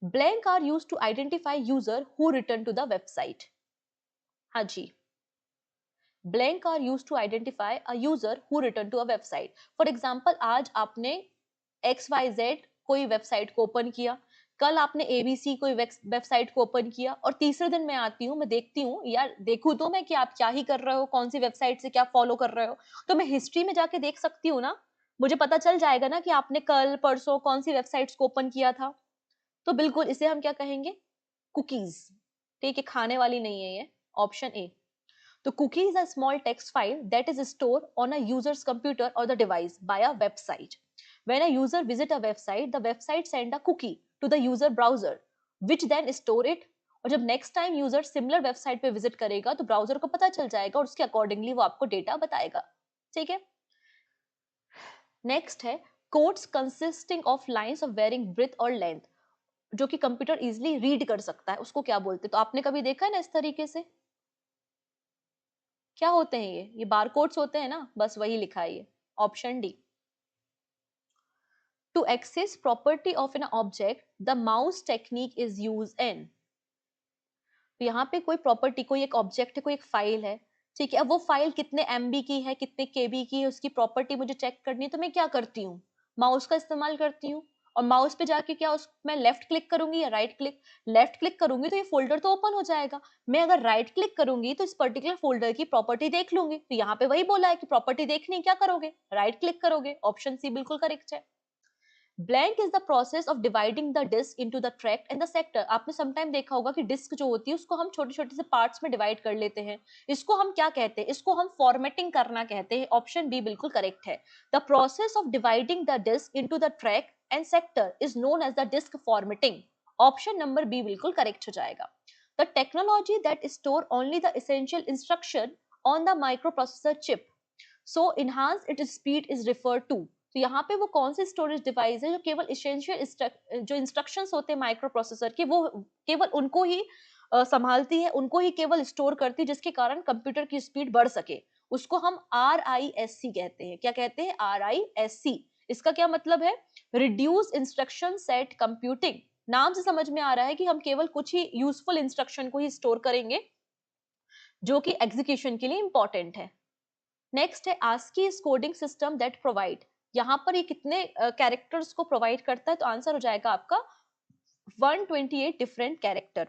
blank are used to identify user who return to the website. हाँ जी, blank are used to identify a user who return to a website. For example, आज आपने XYZ कोई website को open किया, कल आपने ABC कोई वेबसाइट को ओपन किया, और तीसरे दिन मैं आती हूँ, मैं देखती हूँ यार, देखूँ तो मैं कि आप क्या ही कर रहे हो, कौन सी वेबसाइट से क्या फॉलो कर रहे हो, तो मैं हिस्ट्री में जाके देख सकती हूँ ना, मुझे पता चल जाएगा ना कि आपने कल परसों कौन सी वेबसाइट्स को ओपन किया था। तो बिल्कुल इसे हम क्या कहेंगे, कुकीज, ठीक है, खाने वाली नहीं है ये। Option A. तो cookie is a small text file that is stored on a user's computer or the device by a website. When a user visit a website, the website send a cookie to the user browser, which then store it. और जब next time user similar website पे visit करेगा तो browser को पता चल जाएगा और उसके अकॉर्डिंगली वो आपको डेटा बताएगा, ठीक है। नेक्स्ट है codes consisting of lines of varying breadth और लेंथ, जो कि कंप्यूटर इजिली रीड कर सकता है, उसको क्या बोलते हैं। तो आपने कभी देखा है ना इस तरीके से, क्या होते हैं ये बारकोड्स होते हैं ना, बस वही लिखा है ये। Option D. To access property of an object the mouse technique is use in. तो यहाँ पे कोई प्रॉपर्टी, कोई एक ऑब्जेक्ट है, कोई एक फाइल है, ठीक है, अब वो फाइल कितने MB की है, कितने KB की है, उसकी प्रॉपर्टी मुझे चेक करनी है, तो मैं क्या करती हूँ, माउस का इस्तेमाल करती हूँ। और माउस पे जाके क्या मैं लेफ्ट क्लिक करूंगी या राइट क्लिक, लेफ्ट क्लिक करूंगी तो ये फोल्डर तो ओपन हो जाएगा, मैं अगर राइट क्लिक करूंगी तो इस पर्टिकुलर फोल्डर की प्रॉपर्टी देख लूंगी। तो यहाँ पे वही बोला है कि प्रॉपर्टी देखनी, क्या करोगे, राइट क्लिक करोगे। ऑप्शन सी बिल्कुल करेक्ट है। Blank is the process of dividing the disk into the tract and the sector. आपने समटाइम देखा होगा कि डिस्क जो होती है उसको हम छोटे छोटे से पार्ट्स में डिवाइड कर लेते हैं, इसको हम क्या कहते हैं, इसको हम फॉर्मेटिंग करना कहते हैं। ऑप्शन बी बिल्कुल करेक्ट है। The process of dividing the disk into the track and sector is known as the disk formatting. Option number B बिल्कुल करेक्ट हो जाएगा। The technology that store only the essential instruction on the microprocessor chip so enhance its speed is refer to. तो यहाँ पे वो कौन सी storage device है जो केवल एसेंशियल जो इंस्ट्रक्शंस होते हैं माइक्रो प्रोसेसर के, वो केवल उनको ही संभालती है उनको ही केवल स्टोर करती है, जिसके कारण कंप्यूटर की स्पीड बढ़ सके। उसको हम RISC कहते हैं। क्या कहते हैं? RISC। इसका क्या मतलब है? Reduce instruction set computing. नाम से समझ में आ रहा है कि हम केवल कुछ ही यूजफुल इंस्ट्रक्शन को ही स्टोर करेंगे जो कि एग्जीक्यूशन के लिए इंपॉर्टेंट है। नेक्स्ट है ASCII is coding system that provide. यहाँ पर ये कितने कैरेक्टर्स को प्रोवाइड करता है? तो आंसर हो जाएगा आपका 128 डिफरेंट कैरेक्टर।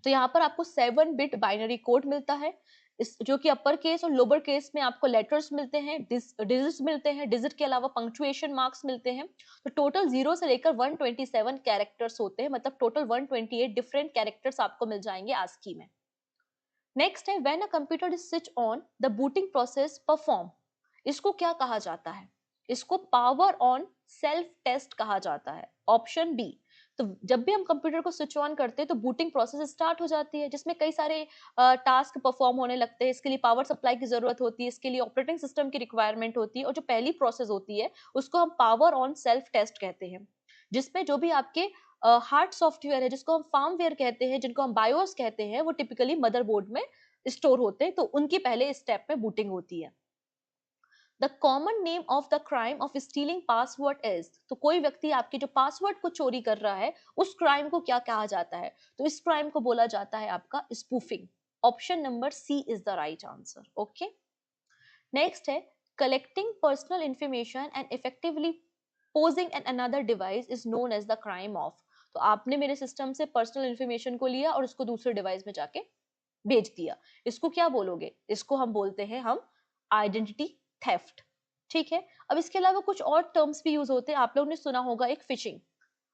तो यहाँ पर आपको 7 बिट बाइनरी कोड मिलता है, इस जो कि अपर केस और लोअर केस में आपको लेटर्स मिलते हैं, डिजिट्स मिलते हैं, डिजिट के अलावा पंक्चुएशन मार्क्स मिलते हैं। तो टोटल 0 से लेकर 127 कैरेक्टर्स होते हैं, मतलब टोटल 128 डिफरेंट कैरेक्टर्स आपको मिल जाएंगे ASCII में। नेक्स्ट है when a computer is switch on the booting process perform. इसको क्या कहा जाता है? इसको पावर ऑन सेल्फ टेस्ट कहा जाता है, ऑप्शन बी। तो जब भी हम कंप्यूटर को स्विच ऑन करते हैं तो बूटिंग प्रोसेस स्टार्ट हो जाती है, जिसमें कई सारे टास्क परफॉर्म होने लगते हैं। इसके लिए पावर सप्लाई की जरूरत होती है, इसके लिए ऑपरेटिंग सिस्टम की रिक्वायरमेंट होती है, और जो पहली प्रोसेस होती है उसको हम पावर ऑन सेल्फ टेस्ट कहते हैं, जिसमें जो भी आपके हार्ड सॉफ्टवेयर है, जिसको हम फार्मवेयर कहते हैं, जिनको हम बायोस कहते हैं, वो टिपिकली मदरबोर्ड में स्टोर होते हैं, तो उनकी पहले स्टेप में बूटिंग होती है। The common name of the crime of stealing password is. तो कोई व्यक्ति आपके जो पासवर्ड को चोरी कर रहा है उस क्राइम को क्या कहा जाता है? तो इस क्राइम को बोला जाता है आपका spoofing. Option number C is the right answer. Okay, next है collecting personal information and effectively posing an another device is known as the crime of. तो आपने मेरे सिस्टम से पर्सनल इंफॉर्मेशन को लिया और उसको दूसरे डिवाइस में जाके भेज दिया, इसको क्या बोलोगे? इसको हम बोलते हैं आइडेंटिटी थेफ्ट। ठीक है, अब इसके अलावा कुछ और टर्म्स भी यूज होते हैं। आप लोगों ने सुना होगा एक फिशिंग।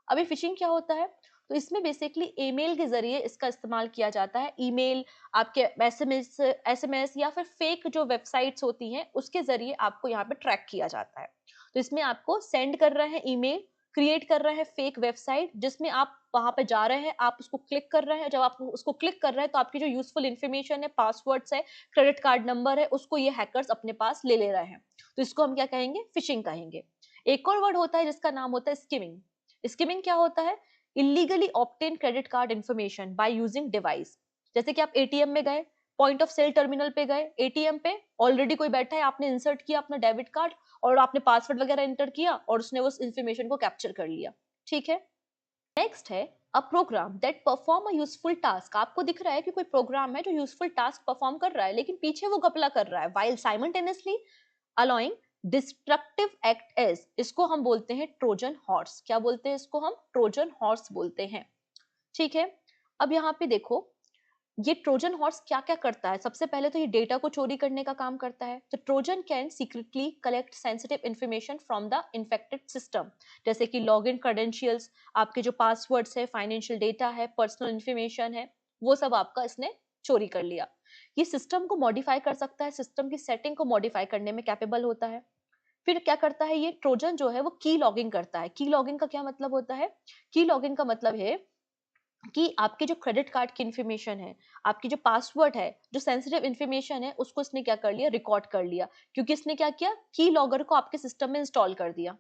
अभी फिशिंग क्या होता है? तो इसमें बेसिकली ईमेल के जरिए इसका इस्तेमाल किया जाता है। ईमेल, आपके एसएमएस या फिर फेक जो वेबसाइट्स होती हैं उसके जरिए आपको यहाँ पे ट्रैक किया जाता है। तो इसमें आपको सेंड कर रहे हैं ईमेल, क्रिएट कर रहे हैं फेक वेबसाइट, जिसमें आप वहां पे जा रहे हैं, आप उसको क्लिक कर रहे हैं। जब आप उसको क्लिक कर रहे हैं तो आपकी जो यूजफुल इंफॉर्मेशन है, पासवर्ड्स है, क्रेडिट कार्ड नंबर है, उसको ये हैकर्स अपने पास ले ले रहे हैं। तो इसको हम क्या कहेंगे? फिशिंग कहेंगे। एक और वर्ड होता है जिसका नाम होता है स्किमिंग। स्किमिंग क्या होता है? Illegally obtain credit card information by using device. जैसे कि आप एटीएम में गए, पॉइंट ऑफ सेल टर्मिनल पे गए, एटीएम पे ऑलरेडी कोई बैठा है, आपने इंसर्ट किया अपना डेबिट कार्ड और आपने पासवर्ड वगैरह एंटर किया और उसने उस इंफॉर्मेशन को कैप्चर कर लिया। ठीक है, नेक्स्ट है a program that perform a useful task. आपको दिख रहा है कि कोई प्रोग्राम है जो यूजफुल टास्क परफॉर्म कर रहा है, लेकिन पीछे वो घपला कर रहा है, while simultaneously allowing destructive act is. इसको हम बोलते हैं ट्रोजन हॉर्स। क्या बोलते हैं इसको? हम ट्रोजन हॉर्स बोलते हैं। ठीक है, अब यहाँ पे देखो ये ट्रोजन हॉर्स क्या क्या करता है। सबसे पहले तो ये डेटा को चोरी करने का काम करता है। तो Trojan can secretly collect sensitive information from the infected system, जैसे कि लॉगिन क्रेडेंशियल्स, आपके जो पासवर्ड्स है, फाइनेंशियल डेटा है, पर्सनल इंफॉर्मेशन है, वो सब आपका इसने चोरी कर लिया। ये सिस्टम को मॉडिफाई कर सकता है, सिस्टम की सेटिंग को मॉडिफाई करने में कैपेबल होता है। फिर क्या करता है ये ट्रोजन जो है वो की लॉगिंग करता है। की लॉगिंग का क्या मतलब होता है? की लॉगिंग का मतलब है कि आपके जो क्रेडिट कार्ड की इंफॉर्मेशन है, आपकी जो पासवर्ड है, जो सेंसिटिव इंफॉर्मेशन है, उसको इसने क्या कर लिया? रिकॉर्ड कर लिया। क्योंकि इसने क्या किया? की लॉगर को आपके सिस्टम में इंस्टॉल कर दिया।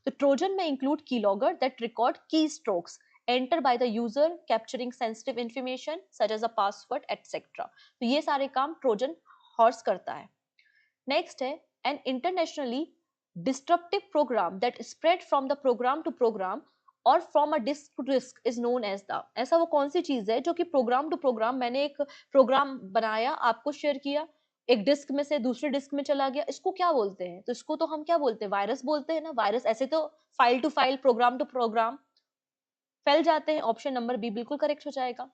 तो ट्रोजन में include key logger that record keystrokes enter by the user capturing sensitive information such as a password etcetera. तो ये सारे काम ट्रोजन हॉर्स करता है। नेक्स्ट है an internationally disruptive program that spread from the program to program और from a disk to disk is known as the. ऐसा वो कौन सी चीज है जो कि प्रोग्राम टू प्रोग्राम, मैंने एक प्रोग्राम बनाया, आपको शेयर किया, एक डिस्क में से दूसरे डिस्क में चला गया, इसको क्या बोलते हैं? तो इसको तो हम क्या बोलते हैं? वायरस बोलते हैं ना। वायरस ऐसे तो file to file, program to program फैल जाते हैं। ऑप्शन नंबर बी बिल्कुल करेक्ट हो जाएगा।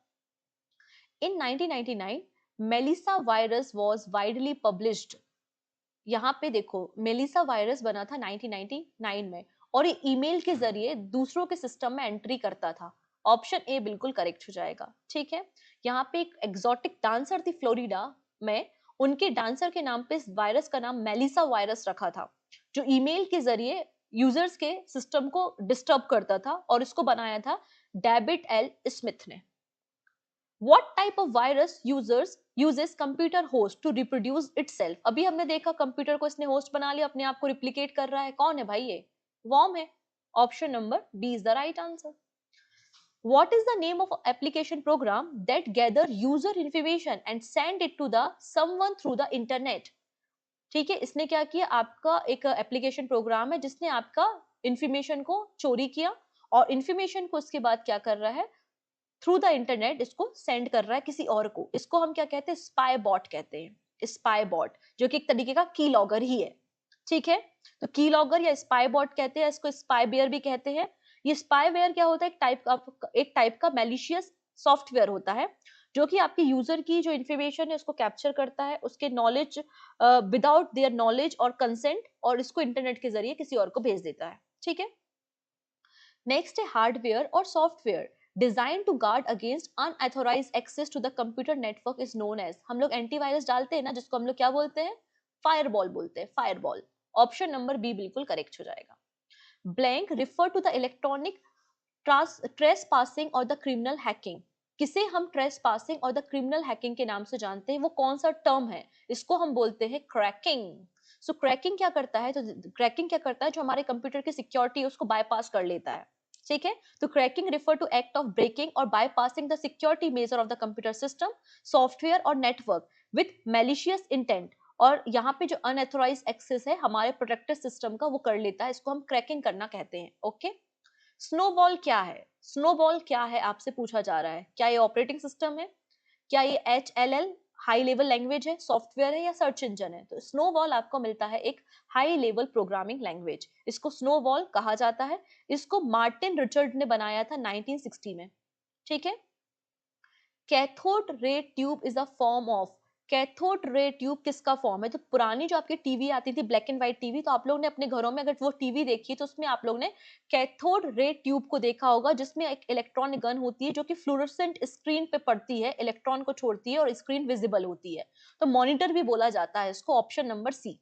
In 1999 Melissa virus was widely published. यहाँ पे देखो मेलिसा वायरस बना था 1999 में, और ये ईमेल के जरिए दूसरों के सिस्टम में एंट्री करता था। ऑप्शन ए बिल्कुल करेक्ट हो जाएगा। ठीक है, यहाँ पे एक एग्जॉटिक डांसर थी फ्लोरिडा में, उनके डांसर के नाम पे इस वायरस का नाम मेलिसा वायरस रखा था, जो ईमेल के जरिए यूजर्स के सिस्टम को डिस्टर्ब करता था, और इसको बनाया था डेविड एल स्मिथ ने। What type of virus users uses computer host to reproduce itself? अभी हमने देखा कंप्यूटर को इसने होस्ट बना लिया, अपने आप को रिप्लिकेट कर रहा है। कौन है भाई ये? वॉर्म है। Option number B is the right answer. What is the name of application program that gather user information and send it to the someone through the internet? ठीक है, इसने क्या किया, आपका एक एप्लीकेशन प्रोग्राम है जिसने आपका इंफॉर्मेशन को चोरी किया और इंफॉर्मेशन को उसके बाद क्या कर रहा है, थ्रू द इंटरनेट इसको सेंड कर रहा है किसी और को। इसको हम क्या कहते हैं, स्पाई बॉट कहते हैं। स्पाई बॉट जो कि एक तरीके का की लॉगर ही है, ठीक है। तो की लॉगर या स्पाई बॉट कहते हैं, इसको स्पाई वेयर भी कहते हैं। ये स्पाई वेयर क्या होता है, एक टाइप का मैलिशियस सॉफ्टवेयर होता है जो कि आपके यूजर की जो इंफॉर्मेशन है उसको कैप्चर करता है, उसके नॉलेज विदाउट देयर नॉलेज और कंसेंट, और इसको इंटरनेट के जरिए किसी और को भेज देता है, ठीक है। नेक्स्ट है हार्डवेयर और software design to guard against unauthorized access to the computer network is known as. हम लोग एंटीवायरस डालते हैं ना, जिसको हम लोग क्या बोलते हैं, फायरवॉल बोलते हैं, फायरवॉल। ऑप्शन नंबर बी बिल्कुल करेक्ट हो जाएगा। Blank refer to the electronic trespassing और द क्रिमिनल हैकिंग। किसे हम ट्रेस पासिंग और द क्रिमिनल हैकिंग के नाम से जानते हैं, वो कौन सा टर्म है, इसको हम बोलते हैं क्रैकिंग। सो क्रैकिंग क्या करता है, तो क्रैकिंग क्या करता है, जो हमारे कंप्यूटर की सिक्योरिटी है उसको बाईपास कर लेता है, ठीक है। तो cracking refer to act of breaking और bypassing the security measure of the computer system, software और नेटवर्क विथ मैलिशियस इंटेंट। और यहाँ पे जो अनऑथोराइज एक्सेस है हमारे प्रोटेक्टेड सिस्टम का वो कर लेता है, इसको हम क्रैकिंग करना कहते हैं, ओके। स्नोबॉल क्या है, स्नोबॉल क्या है आपसे पूछा जा रहा है, क्या ये ऑपरेटिंग सिस्टम है, क्या ये HLL हाई लेवल लैंग्वेज है, सॉफ्टवेयर है, या सर्च इंजन है। तो स्नोबॉल आपको मिलता है एक हाई लेवल प्रोग्रामिंग लैंग्वेज, इसको स्नोबॉल कहा जाता है। इसको मार्टिन रिचर्ड ने बनाया था 1960 में, ठीक है। Cathode ray tube is a form of, cathode ray tube किसका फॉर्म है, तो पुरानी जो आपकी टीवी आती थी ब्लैक एंड व्हाइट टीवी, तो आप लोग ने अपने घरों में अगर वो टीवी देखी तो उसमें आप लोग ने कैथोड रे ट्यूब को देखा होगा, जिसमें एक इलेक्ट्रॉनिक गन होती है जो कि फ्लोरोसेंट स्क्रीन पे पड़ती है, इलेक्ट्रॉन को छोड़ती है और स्क्रीन विजिबल होती है, तो मॉनिटर भी बोला जाता है इसको। Option number C,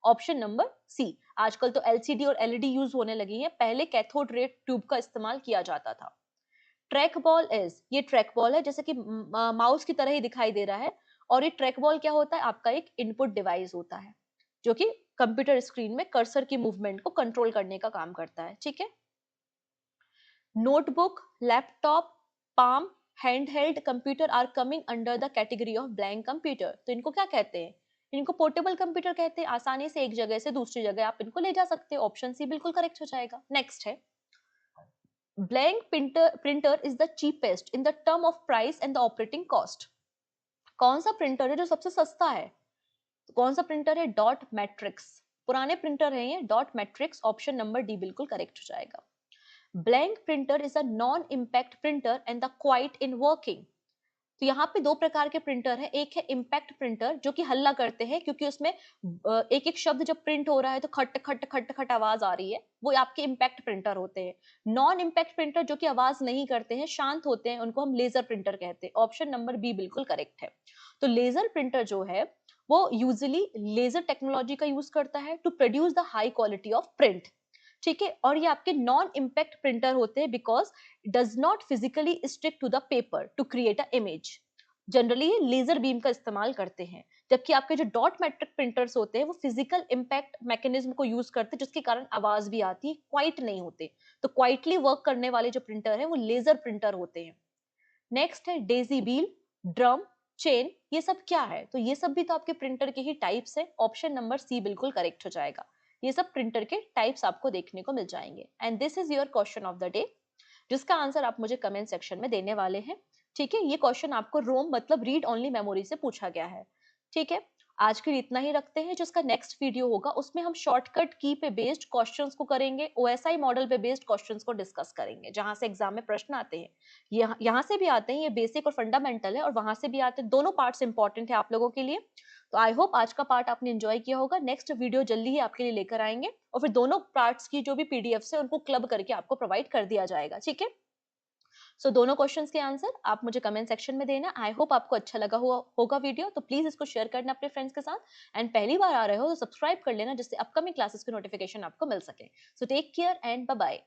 option number C. आजकल तो LCD और LED यूज होने लगी है, पहले कैथोड रे ट्यूब का इस्तेमाल किया जाता था। ट्रैक बॉल इज, ये ट्रैक बॉल है, जैसे कि माउस की तरह ही दिखाई दे रहा है। और ये ट्रैक बॉल क्या होता है, आपका एक इनपुट डिवाइस होता है जो कि कंप्यूटर स्क्रीन में कर्सर की मूवमेंट को कंट्रोल करने का काम करता है, ठीक है। Notebook, laptop, palm, handheld computer are coming under the category of blank computer. तो इनको क्या कहते हैं, इनको पोर्टेबल कंप्यूटर कहते हैं, आसानी से एक जगह से दूसरी जगह आप इनको ले जा सकते हो। ऑप्शन सी बिल्कुल करेक्ट हो जाएगा। नेक्स्ट है, blank printer is the cheapest in the term of price and the operating cost। कौन सा प्रिंटर है जो सबसे सस्ता है, तो कौन सा प्रिंटर है, डॉट मैट्रिक्स। पुराने प्रिंटर है ये, dot matrix. Option number D बिल्कुल करेक्ट हो जाएगा। Blank printer is a non impact printer and the quite in working. तो यहाँ पे दो प्रकार के प्रिंटर है, एक है इम्पैक्ट प्रिंटर जो कि हल्ला करते हैं, क्योंकि उसमें एक एक शब्द जब प्रिंट हो रहा है तो खट खट खट खट आवाज आ रही है, वो आपके इम्पैक्ट प्रिंटर होते हैं। नॉन इम्पैक्ट प्रिंटर जो कि आवाज नहीं करते हैं, शांत होते हैं, उनको हम लेजर प्रिंटर कहते हैं। ऑप्शन नंबर बी बिल्कुल करेक्ट है। तो लेजर प्रिंटर जो है वो यूजुअली लेजर टेक्नोलॉजी का यूज करता है to produce the high quality of print, ठीक है। और ये आपके नॉन इम्पैक्ट प्रिंटर होते हैं because does not physically stick to the paper to create a image. Generally ये लेजर बीम का इस्तेमाल करते हैं, जबकि आपके जो डॉट मैट्रिक प्रिंटर्स होते हैं वो फिजिकल इम्पैक्ट मैकेनिज्म को यूज करते हैं, जिसके कारण आवाज भी आती है, क्वाइट नहीं होते। तो क्वाइटली वर्क करने वाले जो प्रिंटर है वो लेजर प्रिंटर होते हैं। नेक्स्ट है डेजी बील, ड्रम, चेन, ये सब क्या है, तो ये सब भी तो आपके प्रिंटर के ही टाइप्स है। ऑप्शन नंबर सी बिल्कुल करेक्ट हो जाएगा। ये सब प्रिंटर के टाइप्स आपको देखने को मिल जाएंगे। And this is your question of the day, जिसका आंसर आप मुझे कमेंट सेक्शन में देने वाले हैं, ठीक है। ये क्वेश्चन आपको रोम मतलब रीड ओनली मेमोरी से पूछा गया है, ठीक है। आज के लिए इतना ही रखते हैं, जिसका नेक्स्ट वीडियो होगा उसमें हम शॉर्टकट की पे बेस्ड क्वेश्चंस को करेंगे, OSI मॉडल पे बेस्ड क्वेश्चंस को डिस्कस करेंगे, जहां से एग्जाम में प्रश्न आते हैं। यहाँ से भी आते हैं, ये बेसिक और फंडामेंटल है, और वहां से भी आते हैं, दोनों पार्ट्स इंपॉर्टेंट है आप लोगों के लिए। तो आई होप आज का पार्ट आपने एंजॉय किया होगा। नेक्स्ट वीडियो जल्दी ही आपके लिए लेकर आएंगे, और फिर दोनों पार्ट्स की जो भी PDF है उनको क्लब करके आपको प्रोवाइड कर दिया जाएगा, ठीक है। सो दोनों क्वेश्चंस के आंसर आप मुझे कमेंट सेक्शन में देना। आई होप आपको अच्छा लगा होगा वीडियो, तो प्लीज इसको शेयर करना अपने फ्रेंड्स के साथ। एंड पहली बार आ रहे हो तो सब्सक्राइब कर लेना, जिससे अपकमिंग क्लासेस की नोटिफिकेशन आपको मिल सके। So take care and bye bye.